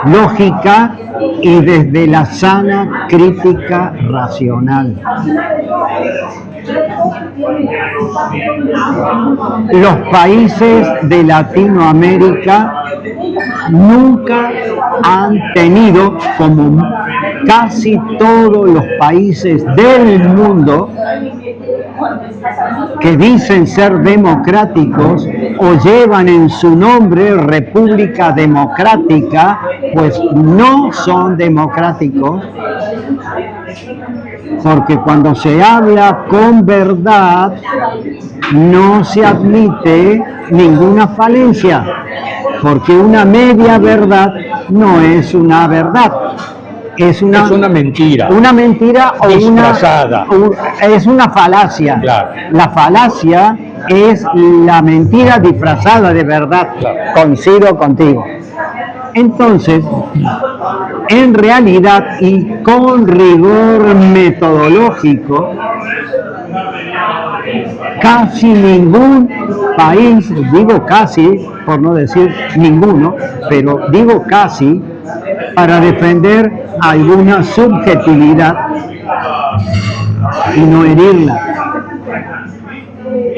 lógica y desde la sana crítica racional. Los países de Latinoamérica nunca han tenido, como casi todos los países del mundo que dicen ser democráticos o llevan en su nombre República Democrática, pues no son democráticos, porque cuando se habla con verdad no se admite ninguna falencia, porque una media verdad no es una verdad. Es una mentira. Una mentira o disfrazada. Es una falacia. Claro. La falacia es la mentira disfrazada de verdad. Claro. Coincido contigo. Entonces, en realidad y con rigor metodológico, casi ningún país, digo casi, por no decir ninguno, pero digo casi, para defender alguna subjetividad y no herirla.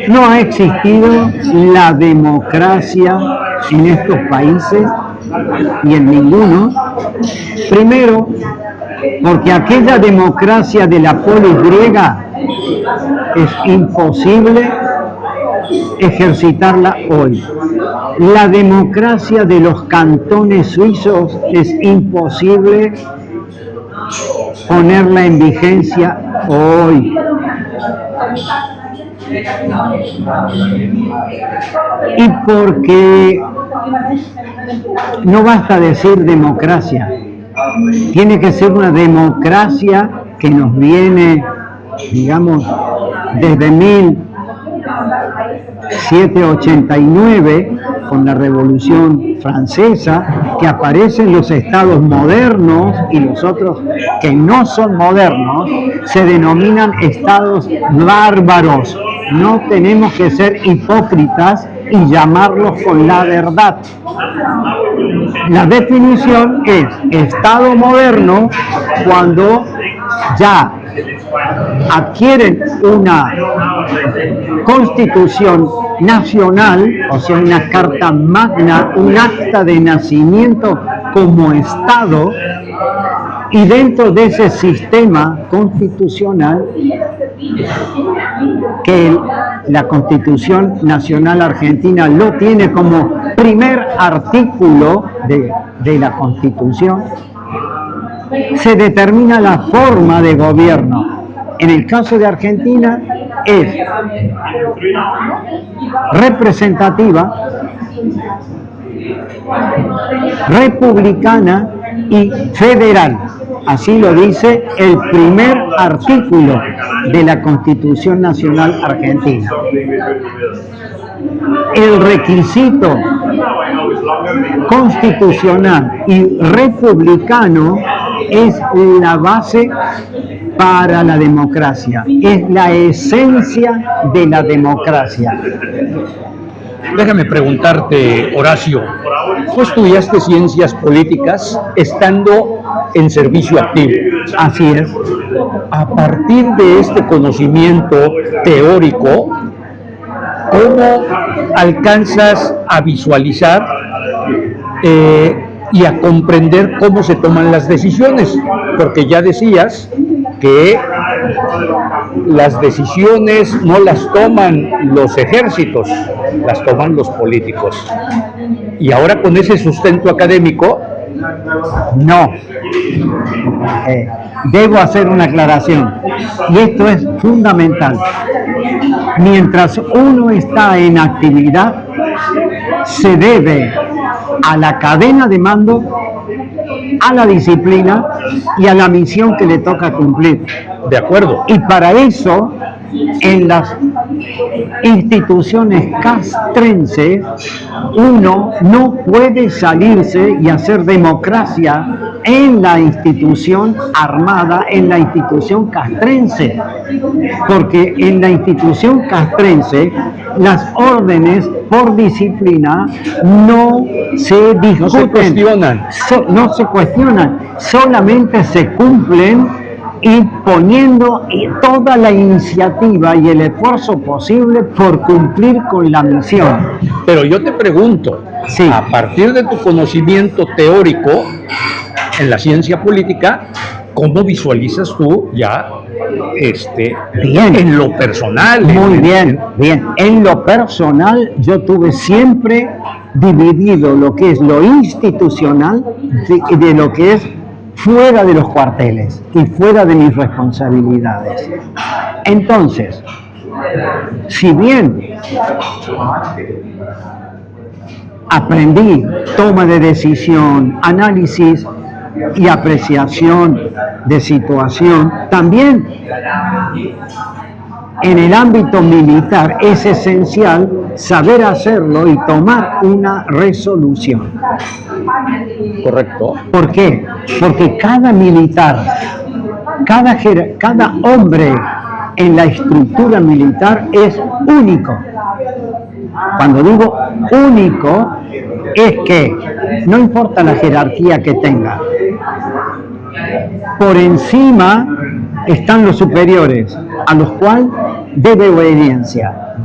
No ha existido la democracia en estos países y en ninguno. Primero, porque aquella democracia de la polis griega es imposible ejercitarla hoy. La democracia de los cantones suizos es imposible ponerla en vigencia hoy. Y porque no basta decir democracia, tiene que ser una democracia que nos viene, digamos, desde 1789, con la Revolución Francesa, que aparecen los estados modernos y los otros que no son modernos, se denominan estados bárbaros. No tenemos que ser hipócritas y llamarlos con la verdad. La definición es estado moderno cuando ya adquieren una constitución nacional, o sea, una carta magna, un acta de nacimiento como Estado, y dentro de ese sistema constitucional, que la Constitución Nacional Argentina lo tiene como primer artículo de la Constitución, se determina la forma de gobierno. En el caso de Argentina es representativa, republicana y federal. Así lo dice el primer artículo de la Constitución Nacional Argentina. El requisito constitucional y republicano es la base para la democracia, es la esencia de la democracia. Déjame preguntarte, Horacio, tú estudiaste ciencias políticas estando en servicio activo. Así es. A partir de este conocimiento teórico, ¿cómo alcanzas a visualizar y a comprender cómo se toman las decisiones? Porque ya decías que las decisiones no las toman los ejércitos, las toman los políticos. Y ahora con ese sustento académico, no. Debo hacer una aclaración, y esto es fundamental. Mientras uno está en actividad, se debe a la cadena de mando, a la disciplina y a la misión que le toca cumplir. de acuerdo, Y para eso, en las instituciones castrenses, uno no puede salirse y hacer democracia en la institución armada, en la institución castrense, porque en la institución castrense las órdenes por disciplina no se discuten, no se cuestionan. no se cuestionan, solamente se cumplen y poniendo toda la iniciativa y el esfuerzo posible por cumplir con la misión. Pero yo te pregunto, Sí. a partir de tu conocimiento teórico en la ciencia política, ¿cómo visualizas tú ya Bien. en lo personal? Muy bien, bien. En lo personal, yo tuve siempre dividido lo que es lo institucional de lo que es fuera de los cuarteles y fuera de mis responsabilidades. Entonces, si bien aprendí toma de decisión, análisis y apreciación de situación, también en el ámbito militar es esencial saber hacerlo y tomar una resolución. Correcto. ¿Por qué? Porque cada militar, cada hombre en la estructura militar es único. Cuando digo único, es que no importa la jerarquía que tenga, por encima están los superiores, a los cuales debe obediencia.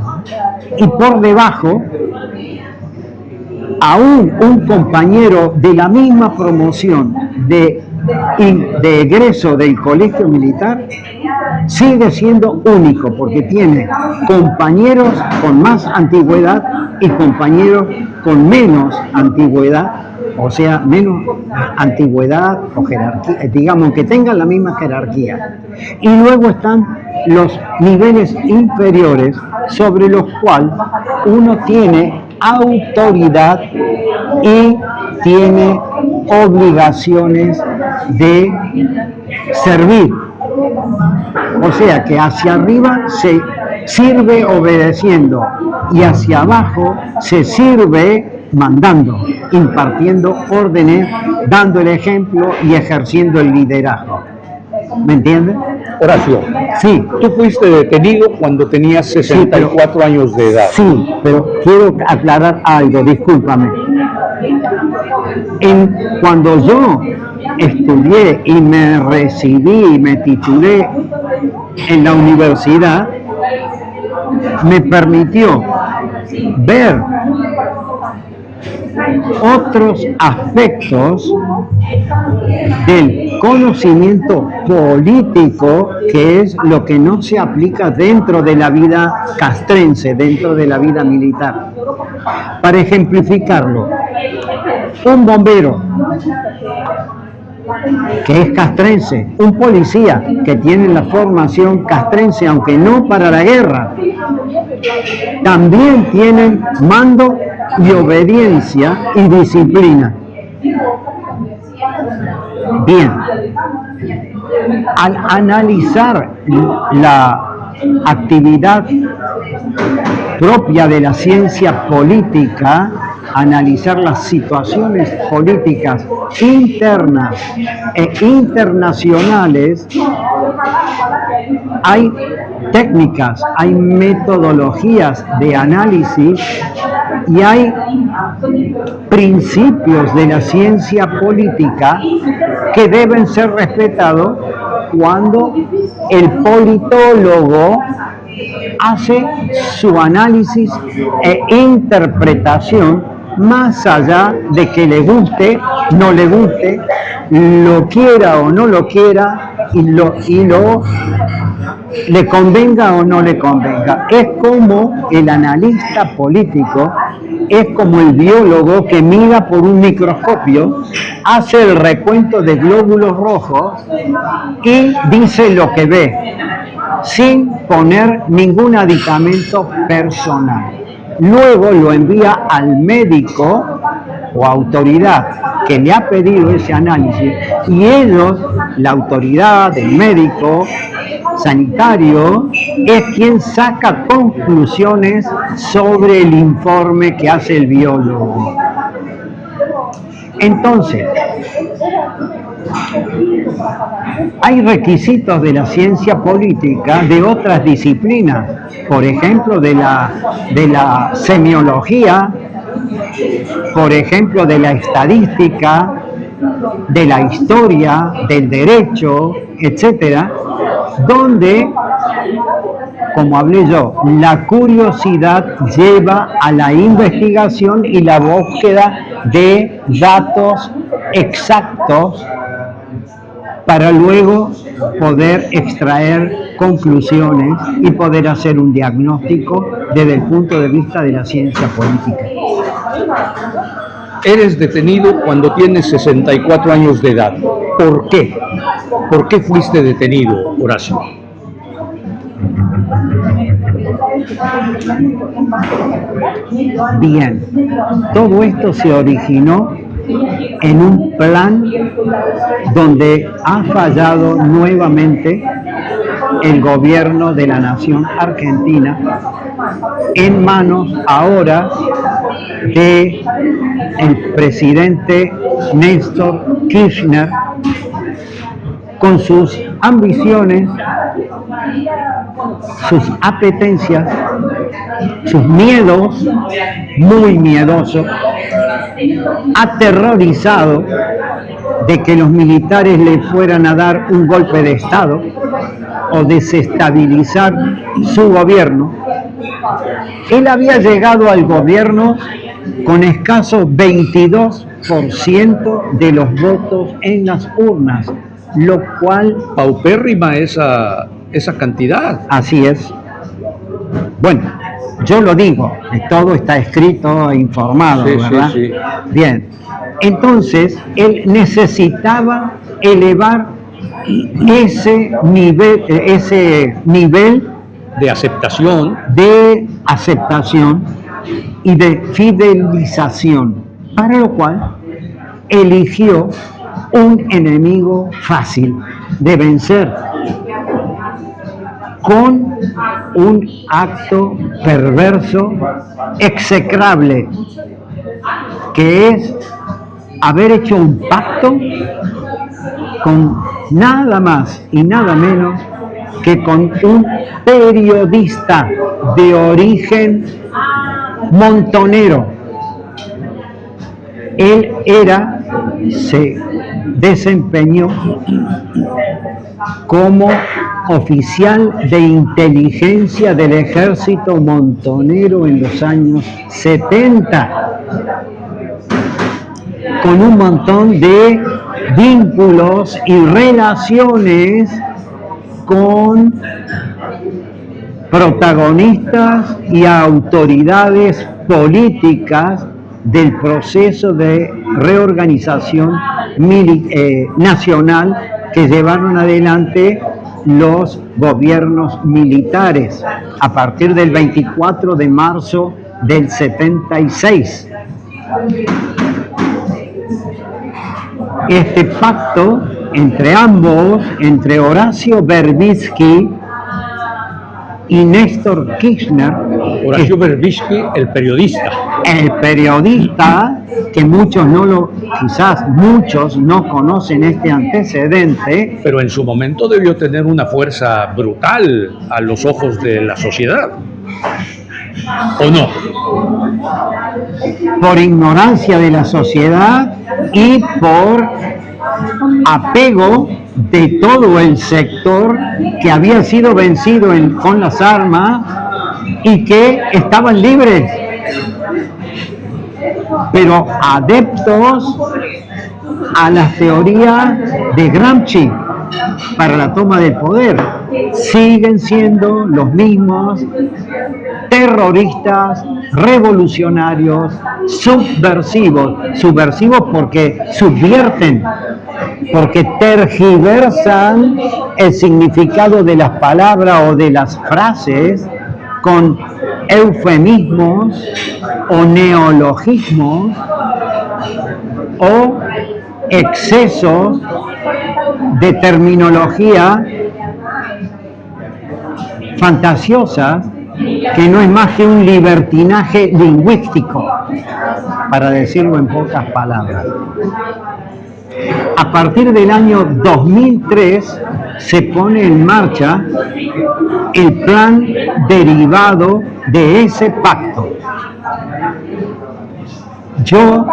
Y por debajo, aún un compañero de la misma promoción de egreso del colegio militar sigue siendo único porque tiene compañeros con más antigüedad y compañeros con menos antigüedad, o sea, menos antigüedad o jerarquía, digamos que tengan la misma jerarquía. Y luego están los niveles inferiores sobre los cuales uno tiene autoridad y tiene obligaciones de servir. O sea que hacia arriba se sirve obedeciendo y hacia abajo se sirve mandando, impartiendo órdenes, dando el ejemplo y ejerciendo el liderazgo. ¿Me entiendes? Horacio, Sí. tú fuiste detenido cuando tenías 64 años de edad. Sí, pero quiero aclarar algo, discúlpame. Cuando yo estudié y me recibí y me titulé en la universidad, me permitió ver otros aspectos del conocimiento político, que es lo que no se aplica dentro de la vida castrense, dentro de la vida militar. Para ejemplificarlo, un bombero que es castrense, un policía que tiene la formación castrense, aunque no para la guerra, también tienen mando y obediencia y disciplina. Bien, al analizar la actividad propia de la ciencia política, analizar las situaciones políticas internas e internacionales, hay técnicas, hay metodologías de análisis y hay principios de la ciencia política que deben ser respetados cuando el politólogo hace su análisis e interpretación, más allá de que le guste, no le guste, lo quiera o no lo quiera, y lo le convenga o no le convenga. Es como el analista político, es como el biólogo que mira por un microscopio, hace el recuento de glóbulos rojos y dice lo que ve, sin poner ningún aditamento personal. Luego lo envía al médico o autoridad que le ha pedido ese análisis y ellos, la autoridad, el médico sanitario, es quien saca conclusiones sobre el informe que hace el biólogo. Entonces, hay requisitos de la ciencia política de otras disciplinas, por ejemplo, de la semiología, por ejemplo, de la estadística, de la historia, del derecho, etcétera, donde, como hablé yo, la curiosidad lleva a la investigación y la búsqueda de datos exactos para luego poder extraer conclusiones y poder hacer un diagnóstico desde el punto de vista de la ciencia política. Eres detenido cuando tienes 64 años de edad. ¿Por qué? ¿Por qué fuiste detenido, Horacio? Bien, todo esto se originó en un plan donde ha fallado nuevamente el gobierno de la nación argentina en manos ahora de el presidente Néstor Kirchner, con sus ambiciones, sus apetencias, sus miedos, muy miedosos, aterrorizado de que los militares le fueran a dar un golpe de Estado o desestabilizar su gobierno. Él había llegado al gobierno con escaso 22% de los votos en las urnas, lo cual... Paupérrima esa cantidad. Así es. Bueno, yo lo digo, todo está escrito e informado, Sí, ¿verdad? sí, sí. Bien, entonces él necesitaba elevar ese nivel De aceptación. Y de fidelización, para lo cual eligió un enemigo fácil de vencer con un acto perverso, execrable, que es haber hecho un pacto con nada más y nada menos que con un periodista de origen montonero. Él se desempeñó como oficial de inteligencia del ejército montonero en los años 70, con un montón de vínculos y relaciones con protagonistas y autoridades políticas del proceso de reorganización nacional que llevaron adelante los gobiernos militares a partir del 24 de marzo del 76. Este pacto entre ambos, entre Horacio Berbisky y Néstor Kirchner. Horacio Berbisky, el periodista. El periodista, que quizás muchos no conocen este antecedente. Pero en su momento debió tener una fuerza brutal a los ojos de la sociedad. ¿O no? Por ignorancia de la sociedad y por apego de todo el sector que había sido vencido con las armas y que estaban libres, pero adeptos a las teorías de Gramsci, para la toma del poder, siguen siendo los mismos terroristas, revolucionarios, subversivos porque subvierten, porque tergiversan el significado de las palabras o de las frases con eufemismos o neologismos o excesos de terminología fantasiosas que no es más que un libertinaje lingüístico, para decirlo en pocas palabras. A partir del año 2003 se pone en marcha el plan derivado de ese pacto. Yo,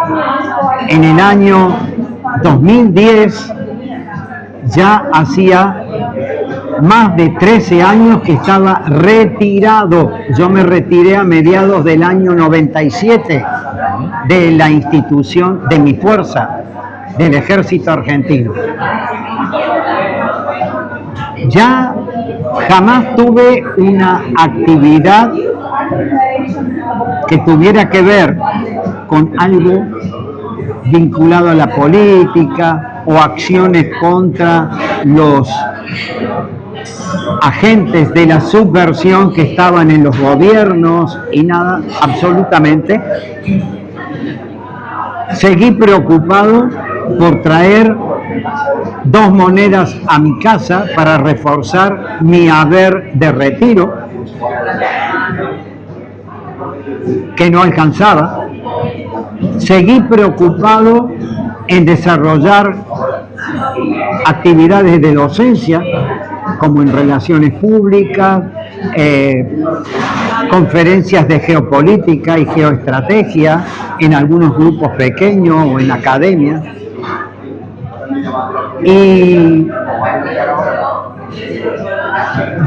en el año 2010, ya hacía más de 13 años que estaba retirado. Yo me retiré a mediados del año 97 de la institución, de mi fuerza, del ejército argentino. Ya jamás tuve una actividad que tuviera que ver con algo vinculado a la política o acciones contra los agentes de la subversión que estaban en los gobiernos y nada, absolutamente. Seguí preocupado por traer 2 monedas a mi casa para reforzar mi haber de retiro, que no alcanzaba. Seguí preocupado en desarrollar actividades de docencia, como en relaciones públicas, conferencias de geopolítica y geoestrategia en algunos grupos pequeños o en academia. Y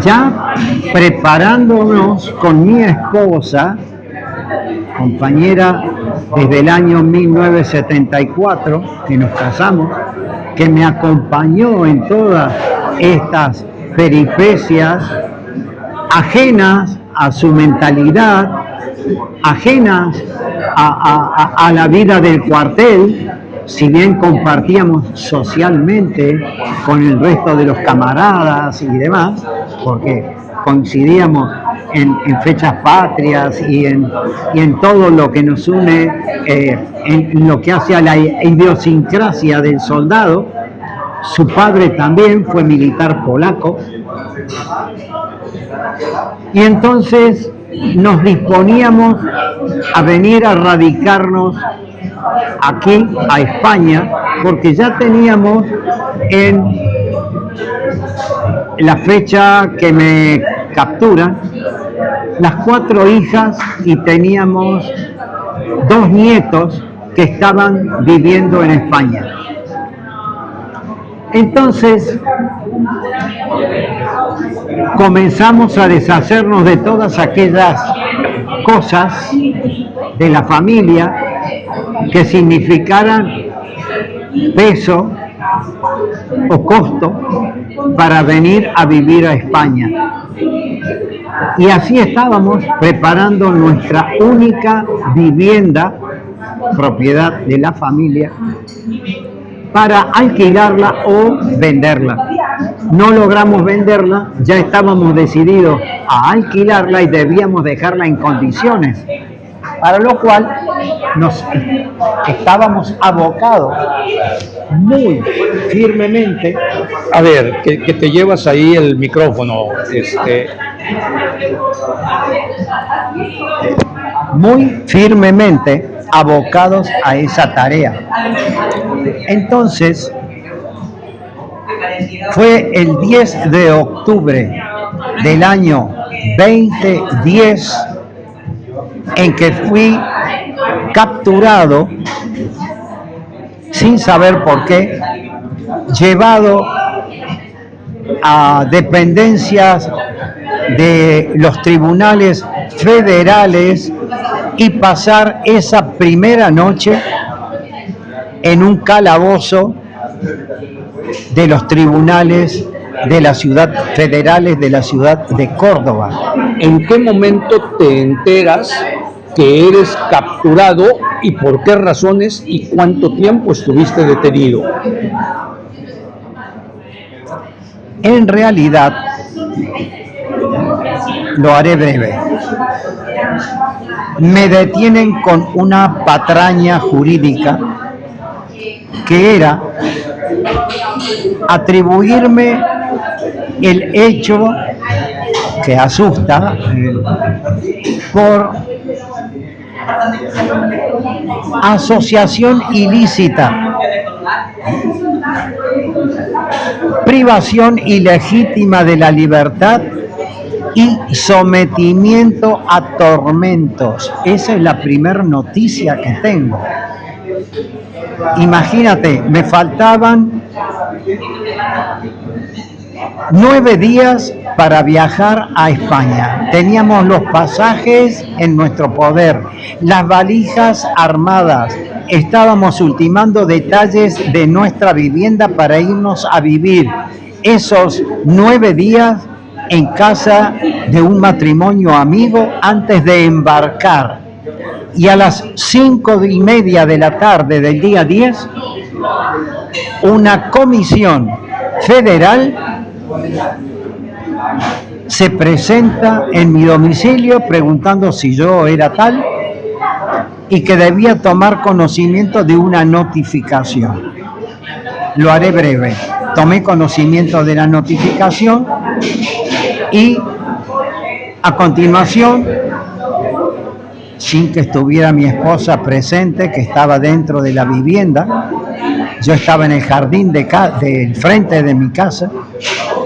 ya preparándonos con mi esposa, compañera desde el año 1974, que nos casamos, que me acompañó en todas estas peripecias ajenas a su mentalidad, ajenas a la vida del cuartel, si bien compartíamos socialmente con el resto de los camaradas y demás, porque coincidíamos en fechas patrias y en todo lo que nos une, en lo que hace a la idiosincrasia del soldado. Su padre también fue militar polaco. Y entonces nos disponíamos a venir a radicarnos aquí, a España, porque ya teníamos en la fecha que me capturan las 4 hijas y teníamos 2 nietos que estaban viviendo en España. Entonces comenzamos a deshacernos de todas aquellas cosas de la familia que significaran peso o costo para venir a vivir a España. Y así estábamos preparando nuestra única vivienda, propiedad de la familia, para alquilarla o venderla. No logramos venderla, ya estábamos decididos a alquilarla y debíamos dejarla en condiciones, para lo cual nos estábamos abocados muy firmemente. A ver, que te llevas ahí el micrófono, muy firmemente abocados a esa tarea. Entonces, fue el 10 de octubre del año 2010 en que fui capturado, sin saber por qué, llevado a dependencias de los tribunales federales y pasar esa primera noche en un calabozo de los tribunales de la ciudad federales de la ciudad de Córdoba. ¿En qué momento te enteras que eres capturado y por qué razones y cuánto tiempo estuviste detenido? En realidad, lo haré breve. Me detienen con una patraña jurídica que era atribuirme el hecho que asusta por asociación ilícita, privación ilegítima de la libertad y sometimiento a tormentos. Esa es la primera noticia que tengo. Imagínate, me faltaban 9 días para viajar a España. Teníamos los pasajes en nuestro poder, las valijas armadas. Estábamos ultimando detalles de nuestra vivienda para irnos a vivir esos 9 días en casa de un matrimonio amigo antes de embarcar. Y a las 5:30 de la tarde del día 10, una comisión federal se presenta en mi domicilio preguntando si yo era tal y que debía tomar conocimiento de una notificación. Lo haré breve. Tomé conocimiento de la notificación y a continuación, sin que estuviera mi esposa presente, que estaba dentro de la vivienda, yo estaba en el jardín del frente de mi casa,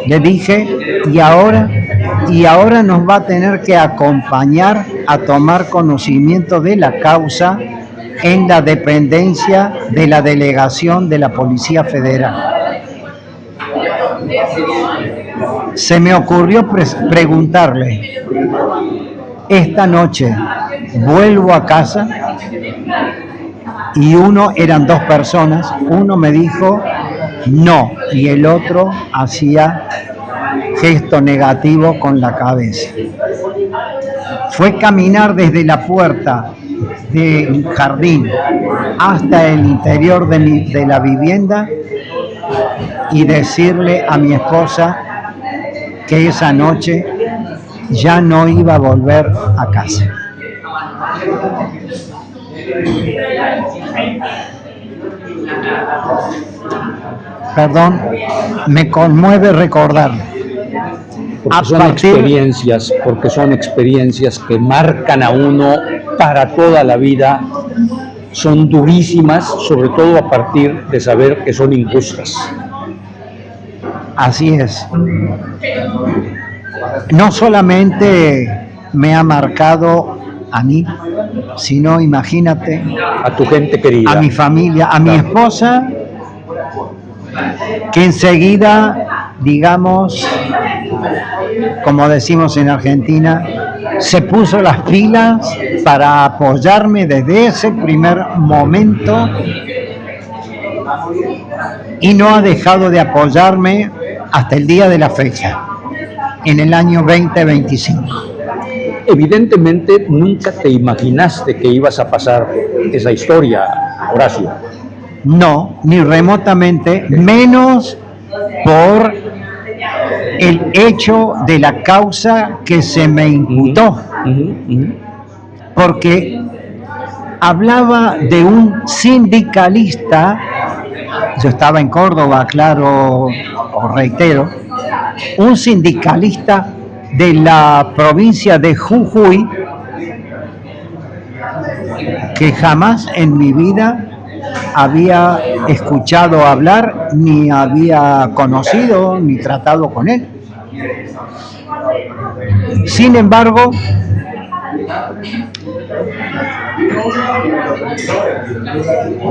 le dije, y ahora nos va a tener que acompañar a tomar conocimiento de la causa en la dependencia de la delegación de la Policía Federal. Se me ocurrió preguntarle, esta noche vuelvo a casa, y eran 2 personas, uno me dijo no y el otro hacía gesto negativo con la cabeza. Fue caminar desde la puerta del jardín hasta el interior de la vivienda y decirle a mi esposa que esa noche ya no iba a volver a casa. Perdón, me conmueve recordarlo. Porque son experiencias que marcan a uno para toda la vida, son durísimas, sobre todo a partir de saber que son injustas. Así es. No solamente me ha marcado a mí, sino imagínate a tu gente querida, a mi familia, a mi esposa, que enseguida, digamos, como decimos en Argentina, se puso las pilas para apoyarme desde ese primer momento y no ha dejado de apoyarme hasta el día de la fecha, en el año 2025. Evidentemente nunca te imaginaste que ibas a pasar esa historia, Horacio. No, ni remotamente, menos por el hecho de la causa que se me imputó. Porque hablaba de un sindicalista, yo estaba en Córdoba, claro, os reitero, un sindicalista de la provincia de Jujuy, que jamás en mi vida había escuchado hablar, ni había conocido, ni tratado con él. Sin embargo,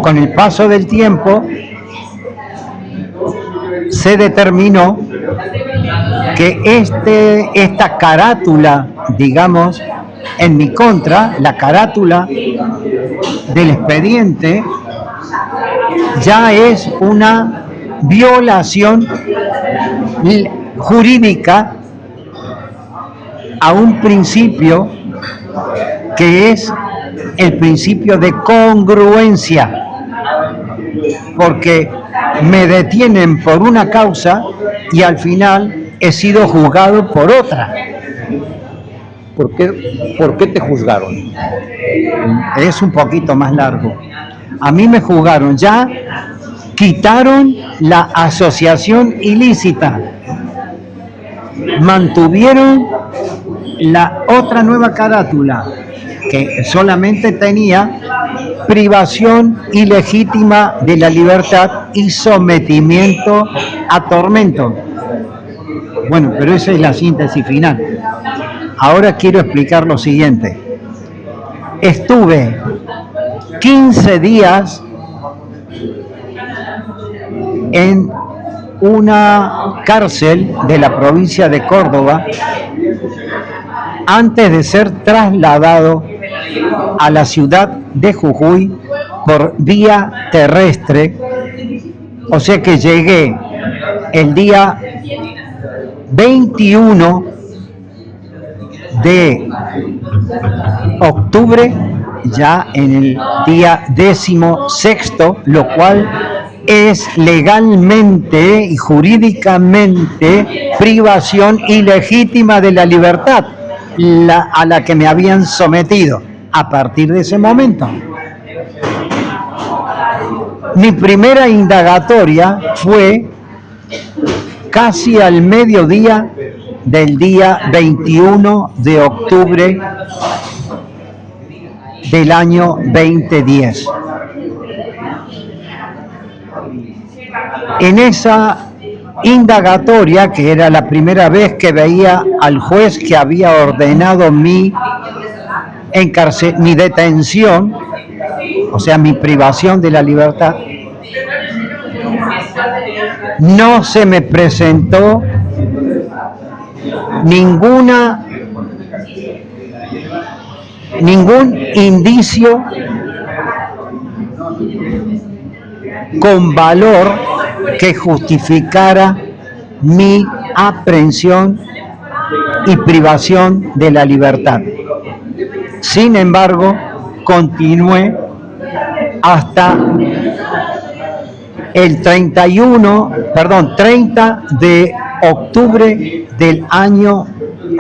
con el paso del tiempo, se determinó que esta carátula, digamos, en mi contra, la carátula del expediente, ya es una violación jurídica a un principio que es el principio de congruencia, porque me detienen por una causa y al final he sido juzgado por otra. ¿Por qué te juzgaron? Es un poquito más largo. A mí me juzgaron, ya quitaron la asociación ilícita, mantuvieron la otra nueva carátula, que solamente tenía privación ilegítima de la libertad y sometimiento a tormento. Bueno, pero esa es la síntesis final. Ahora quiero explicar lo siguiente. Estuve 15 días en una cárcel de la provincia de Córdoba antes de ser trasladado a la ciudad de Jujuy por vía terrestre. O sea que llegué el día 21 de octubre, ya en el día 16º, lo cual es legalmente y jurídicamente privación ilegítima de la libertad a la que me habían sometido a partir de ese momento. Mi primera indagatoria fue casi al mediodía del día 21 de octubre del año 2010. En esa indagatoria, que era la primera vez que veía al juez que había ordenado mi detención, o sea, mi privación de la libertad, no se me presentó ningún indicio con valor que justificara mi aprehensión y privación de la libertad. Sin embargo, continué hasta el 30 de octubre del año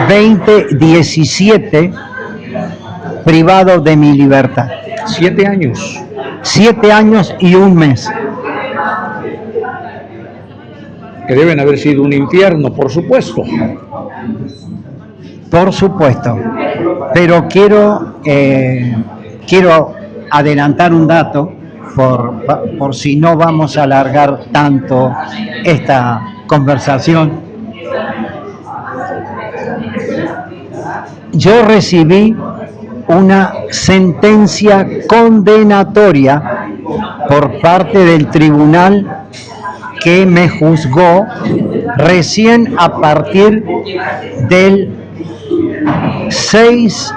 2017, privado de mi libertad. 7 años. 7 años y 1 mes. Que deben haber sido un infierno, por supuesto. Por supuesto. Pero quiero adelantar un dato por si no vamos a alargar tanto esta conversación. Yo recibí una sentencia condenatoria por parte del tribunal que me juzgó recién a partir del 6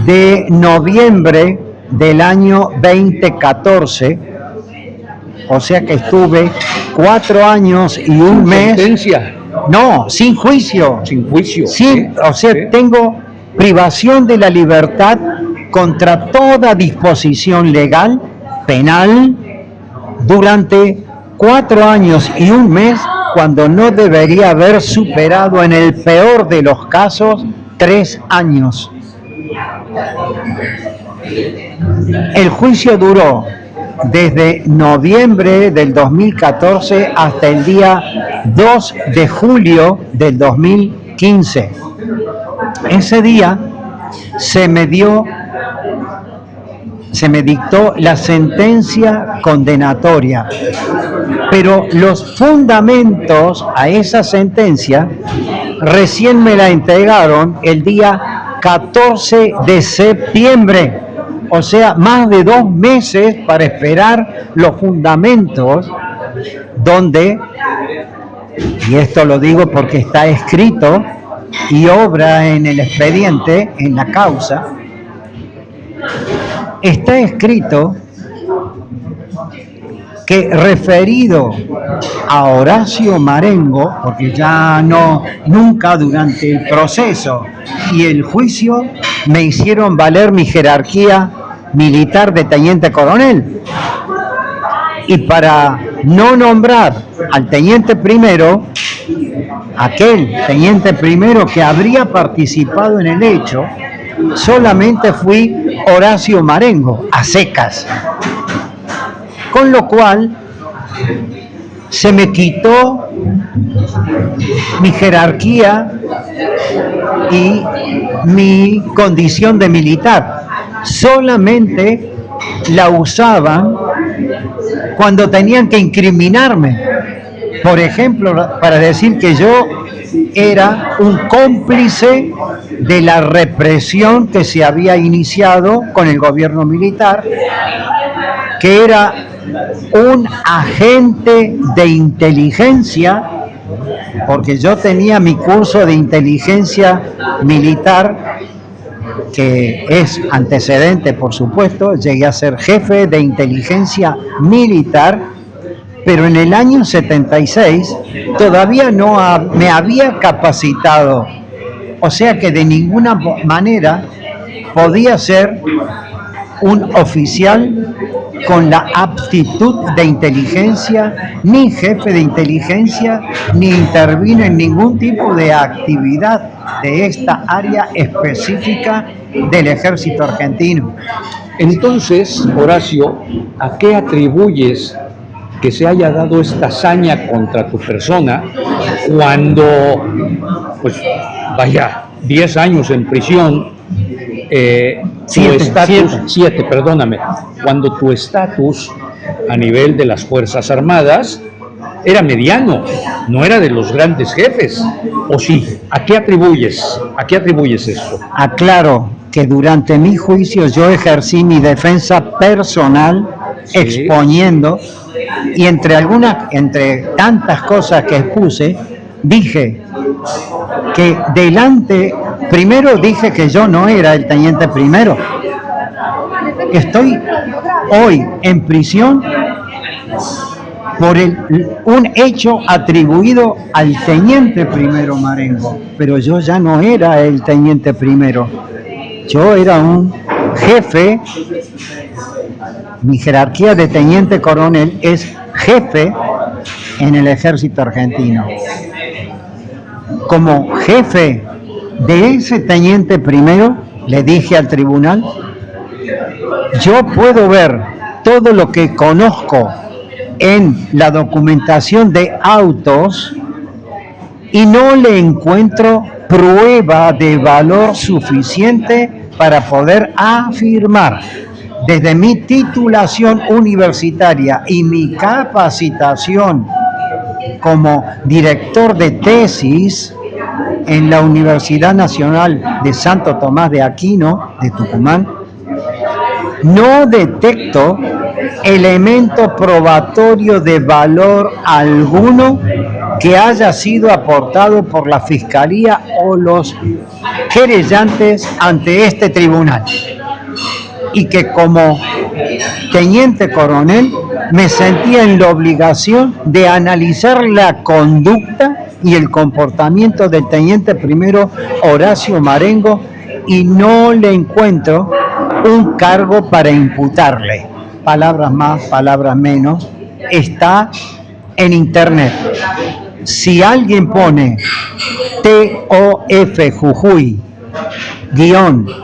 de noviembre del año 2014, o sea que estuve 4 años y 1 mes. ¿Sentencia? No, sin juicio. Sin juicio. Sí, o sea, tengo privación de la libertad contra toda disposición legal, penal, durante 4 años y 1 mes, cuando no debería haber superado, en el peor de los casos, 3 años. El juicio duró desde noviembre del 2014 hasta el día 2 de julio del 2015. Ese día se me dictó la sentencia condenatoria, pero los fundamentos a esa sentencia recién me la entregaron el día 14 de septiembre, o sea, más de 2 meses para esperar los fundamentos, donde, y esto lo digo porque está escrito y obra en el expediente, en la causa, está escrito que referido a Horacio Marengo, porque ya nunca durante el proceso y el juicio me hicieron valer mi jerarquía militar de teniente coronel. Y para no nombrar al teniente primero, aquel teniente primero que habría participado en el hecho, solamente fui Horacio Marengo, a secas. Con lo cual se me quitó mi jerarquía y mi condición de militar. Solamente la usaban cuando tenían que incriminarme. Por ejemplo, para decir que yo era un cómplice de la represión que se había iniciado con el gobierno militar, que era un agente de inteligencia, porque yo tenía mi curso de inteligencia militar, que es antecedente, por supuesto. Llegué a ser jefe de inteligencia militar, pero en el año 76 todavía no me había capacitado, o sea que de ninguna manera podía ser un oficial con la aptitud de inteligencia, ni jefe de inteligencia, ni intervino en ningún tipo de actividad de esta área específica del ejército argentino. Entonces, Horacio, ¿a qué atribuyes que se haya dado esta hazaña contra tu persona cuando, pues, vaya, 10 años en prisión, cuando tu estatus a nivel de las Fuerzas Armadas era mediano, no era de los grandes jefes? ¿O sí? ¿A qué atribuyes esto? Aclaro que durante mi juicio yo ejercí mi defensa personal, sí, exponiendo, y entre tantas cosas que expuse, dije que primero dije que yo no era el teniente primero, que estoy hoy en prisión por un hecho atribuido al teniente primero Marengo, pero yo ya no era el teniente primero, yo era un jefe. Mi jerarquía de teniente coronel es jefe en el ejército argentino. Como jefe de ese teniente primero, le dije al tribunal, yo puedo ver todo lo que conozco en la documentación de autos y no le encuentro prueba de valor suficiente para poder afirmar, desde mi titulación universitaria y mi capacitación como director de tesis en la Universidad Nacional de Santo Tomás de Aquino, de Tucumán, no detecto elemento probatorio de valor alguno que haya sido aportado por la Fiscalía o los querellantes ante este tribunal. Y que como teniente coronel me sentía en la obligación de analizar la conducta y el comportamiento del teniente primero Horacio Marengo, y no le encuentro un cargo para imputarle. Palabras más, palabras menos, está en internet. Si alguien pone TOF Jujuy _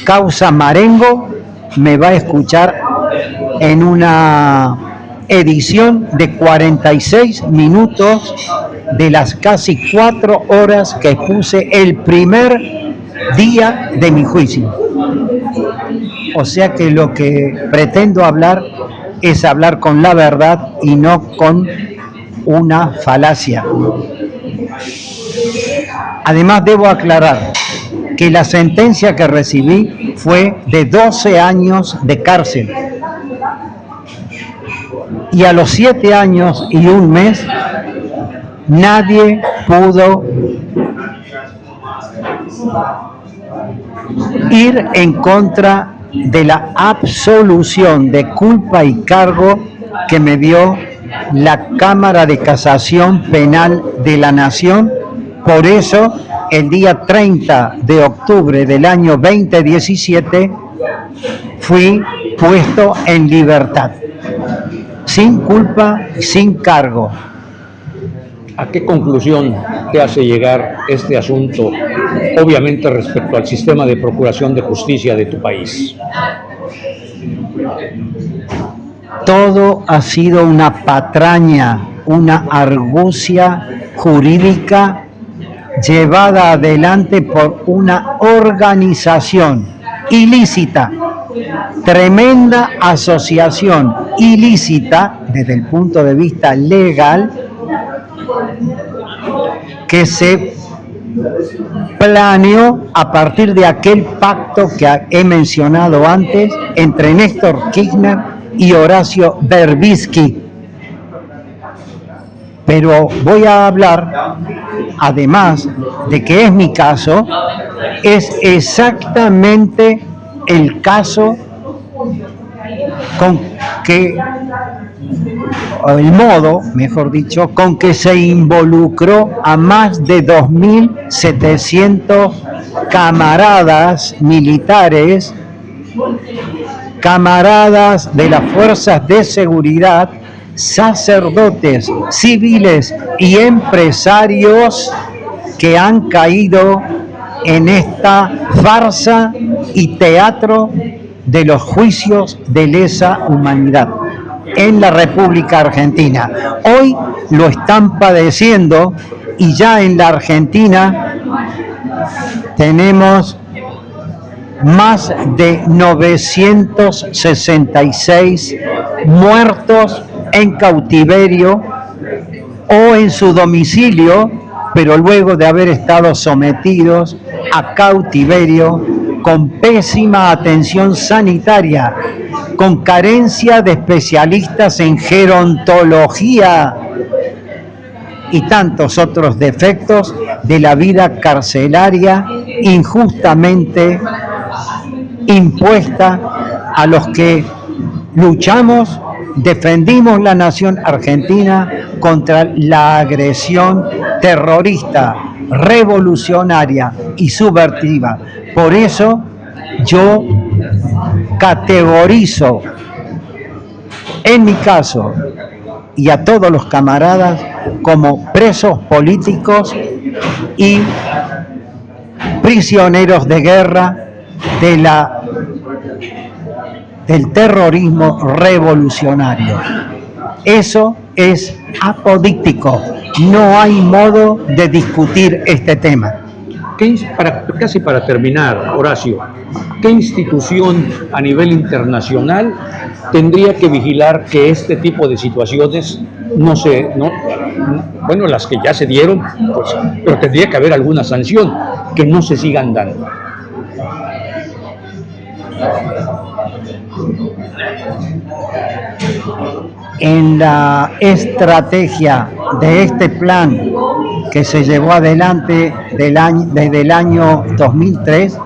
causa Marengo, me va a escuchar en una edición de 46 minutos de las casi 4 horas que expuse el primer día de mi juicio. O sea que lo que pretendo hablar es hablar con la verdad y no con una falacia. Además, debo aclarar que la sentencia que recibí fue de 12 años de cárcel. Y a los 7 años y un mes, nadie pudo ir en contra de la absolución de culpa y cargo que me dio la Cámara de Casación Penal de la Nación. Por eso, el día 30 de octubre del año 2017, fui puesto en libertad, sin culpa, sin cargo. ¿A qué conclusión te hace llegar este asunto, obviamente respecto al sistema de procuración de justicia de tu país? Todo ha sido una patraña, una argucia jurídica llevada adelante por una organización ilícita, tremenda asociación ilícita desde el punto de vista legal, que se planeó a partir de aquel pacto que he mencionado antes entre Néstor Kirchner y Horacio Verbitsky. Pero voy a hablar, además de que es mi caso, es exactamente el caso con que, o el modo, mejor dicho, con que se involucró a más de 2.700 camaradas militares, camaradas de las fuerzas de seguridad, sacerdotes, civiles y empresarios que han caído en esta farsa y teatro de los juicios de lesa humanidad en la República Argentina. Hoy lo están padeciendo y ya en la Argentina tenemos más de 966 muertos en cautiverio o en su domicilio, pero luego de haber estado sometidos a cautiverio con pésima atención sanitaria, con carencia de especialistas en gerontología y tantos otros defectos de la vida carcelaria injustamente impuesta a los que luchamos, defendimos la nación argentina contra la agresión terrorista, revolucionaria y subversiva. Por eso yo categorizo, en mi caso y a todos los camaradas, como presos políticos y prisioneros de guerra del terrorismo revolucionario. Eso es apodíctico, no hay modo de discutir este tema. Casi para terminar, Horacio, ¿qué institución a nivel internacional tendría que vigilar que este tipo de situaciones bueno, las que ya se dieron, pues, pero tendría que haber alguna sanción, que no se sigan dando? En la estrategia de este plan que se llevó adelante desde el año 2003,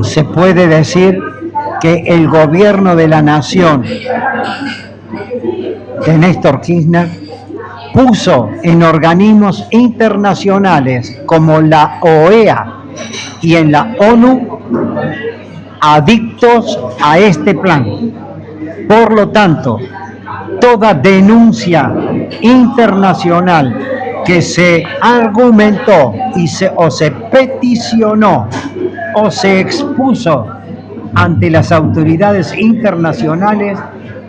se puede decir que el gobierno de la nación de Néstor Kirchner puso en organismos internacionales como la OEA y en la ONU adictos a este plan. Por lo tanto, toda denuncia internacional que se argumentó o se peticionó o se expuso ante las autoridades internacionales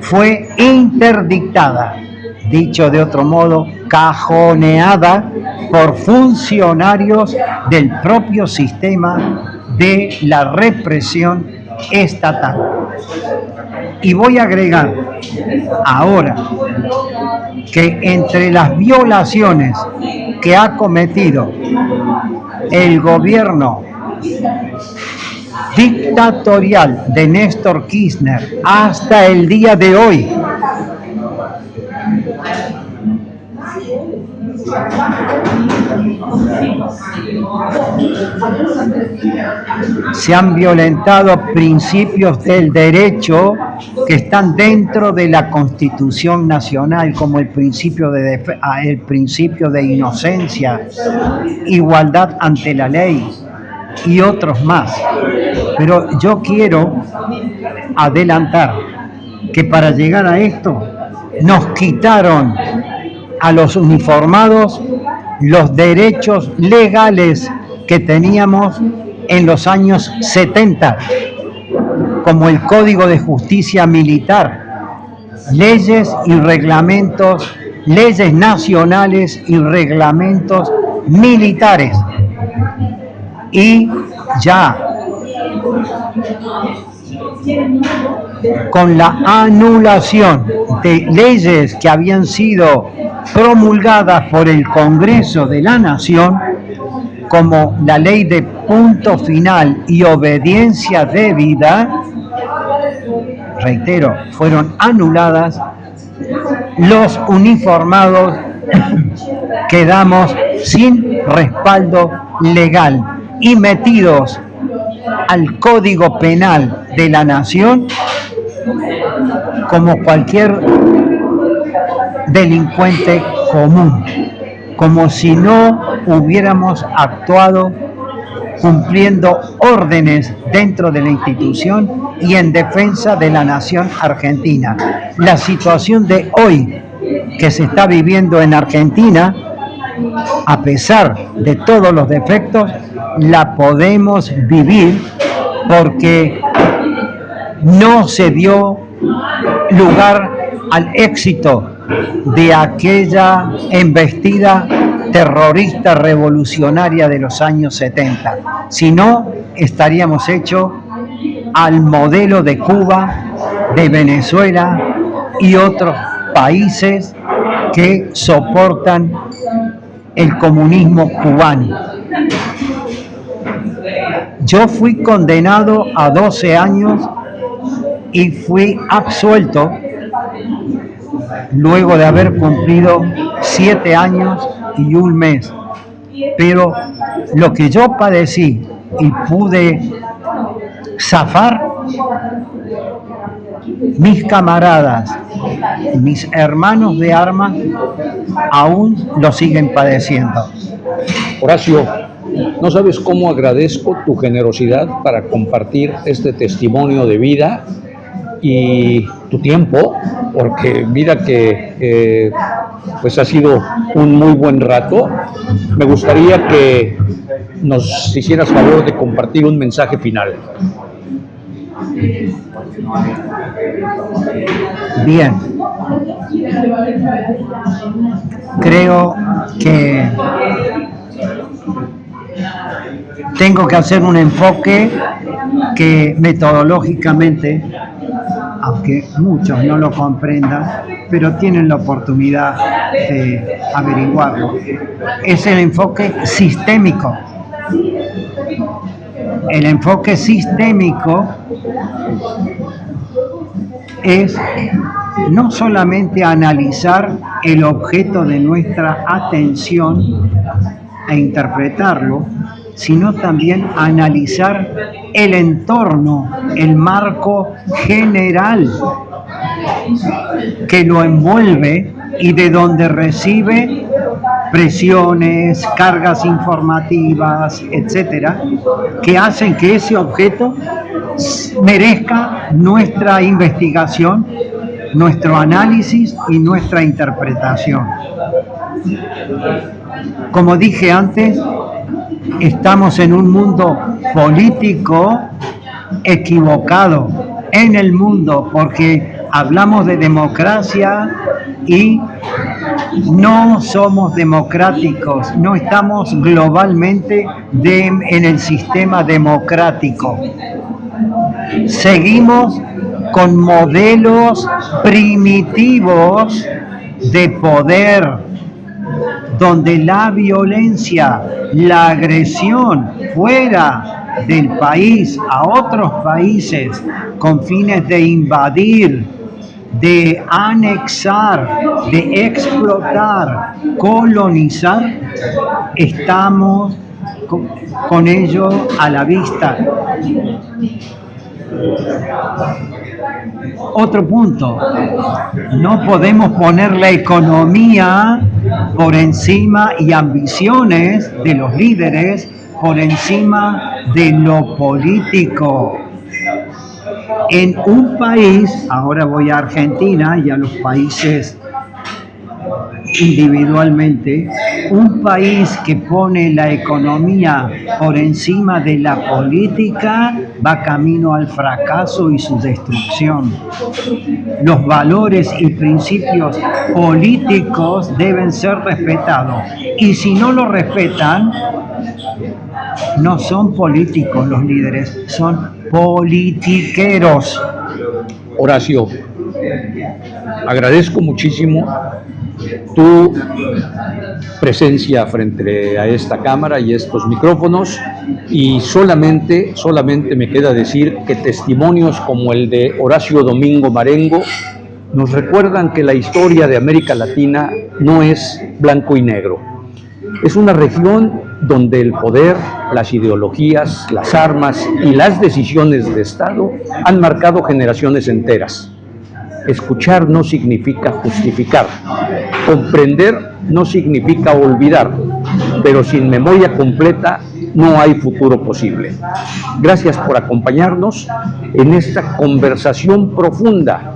fue interdictada, dicho de otro modo, cajoneada por funcionarios del propio sistema de la represión estatal. Y voy a agregar ahora que entre las violaciones que ha cometido el gobierno dictatorial de Néstor Kirchner hasta el día de hoy, Se han violentado principios del derecho que están dentro de la Constitución Nacional, como el principio de inocencia, igualdad ante la ley y otros más. Pero yo quiero adelantar que para llegar a esto nos quitaron a los uniformados los derechos legales que teníamos en los años 70, como el Código de Justicia Militar, leyes y reglamentos, leyes nacionales y reglamentos militares. Y ya con la anulación de leyes que habían sido promulgadas por el Congreso de la Nación, como la ley de punto final y obediencia debida, reitero, fueron anuladas, los uniformados quedamos sin respaldo legal y metidos al Código Penal de la Nación como cualquier delincuente común, como si no hubiéramos actuado cumpliendo órdenes dentro de la institución y en defensa de la nación argentina. La situación de hoy que se está viviendo en Argentina, a pesar de todos los defectos, la podemos vivir porque no se dio lugar al éxito de aquella embestida terrorista revolucionaria de los años 70. Si no, estaríamos hechos al modelo de Cuba, de Venezuela y otros países que soportan el comunismo cubano. Yo fui condenado a 12 años y fui absuelto luego de haber cumplido 7 años y un mes. Pero lo que yo padecí y pude zafar, mis camaradas, mis hermanos de armas, aún lo siguen padeciendo. Horacio, no sabes cómo agradezco tu generosidad para compartir este testimonio de vida y tu tiempo, porque mira que pues ha sido un muy buen rato. Me gustaría que nos hicieras favor de compartir un mensaje final. Bien, creo que tengo que hacer un enfoque que metodológicamente, aunque muchos no lo comprendan, pero tienen la oportunidad de averiguarlo. Es el enfoque sistémico. El enfoque sistémico es no solamente analizar el objeto de nuestra atención e interpretarlo, sino también analizar el entorno, el marco general que lo envuelve y de donde recibe presiones, cargas informativas, etcétera, que hacen que ese objeto merezca nuestra investigación, nuestro análisis y nuestra interpretación. Como dije antes, estamos en un mundo político equivocado en el mundo, porque hablamos de democracia y no somos democráticos, no estamos globalmente en el sistema democrático. Seguimos con modelos primitivos de poder, donde la violencia, la agresión fuera del país a otros países con fines de invadir, de anexar, de explotar, colonizar, estamos con ello a la vista. Otro punto, no podemos poner la economía por encima y ambiciones de los líderes por encima de lo político. En un país, ahora voy a Argentina y a los países individualmente, un país que pone la economía por encima de la política va camino al fracaso y su destrucción. Los valores y principios políticos deben ser respetados, y si no lo respetan, no son políticos los líderes, son politiqueros. Horacio, agradezco muchísimo tu presencia frente a esta cámara y estos micrófonos, y solamente me queda decir que testimonios como el de Horacio Domingo Marengo nos recuerdan que la historia de América Latina no es blanco y negro. Es una región donde el poder, las ideologías, las armas y las decisiones de Estado han marcado generaciones enteras. Escuchar no significa justificar. Comprender no significa olvidar. Pero sin memoria completa no hay futuro posible. Gracias por acompañarnos en esta conversación profunda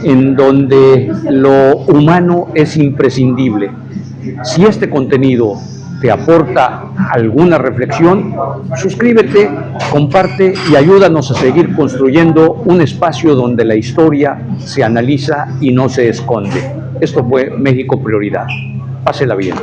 en donde lo humano es imprescindible. Si este contenido te aporta alguna reflexión, suscríbete, comparte y ayúdanos a seguir construyendo un espacio donde la historia se analiza y no se esconde. Esto fue México Prioridad. Pásela bien.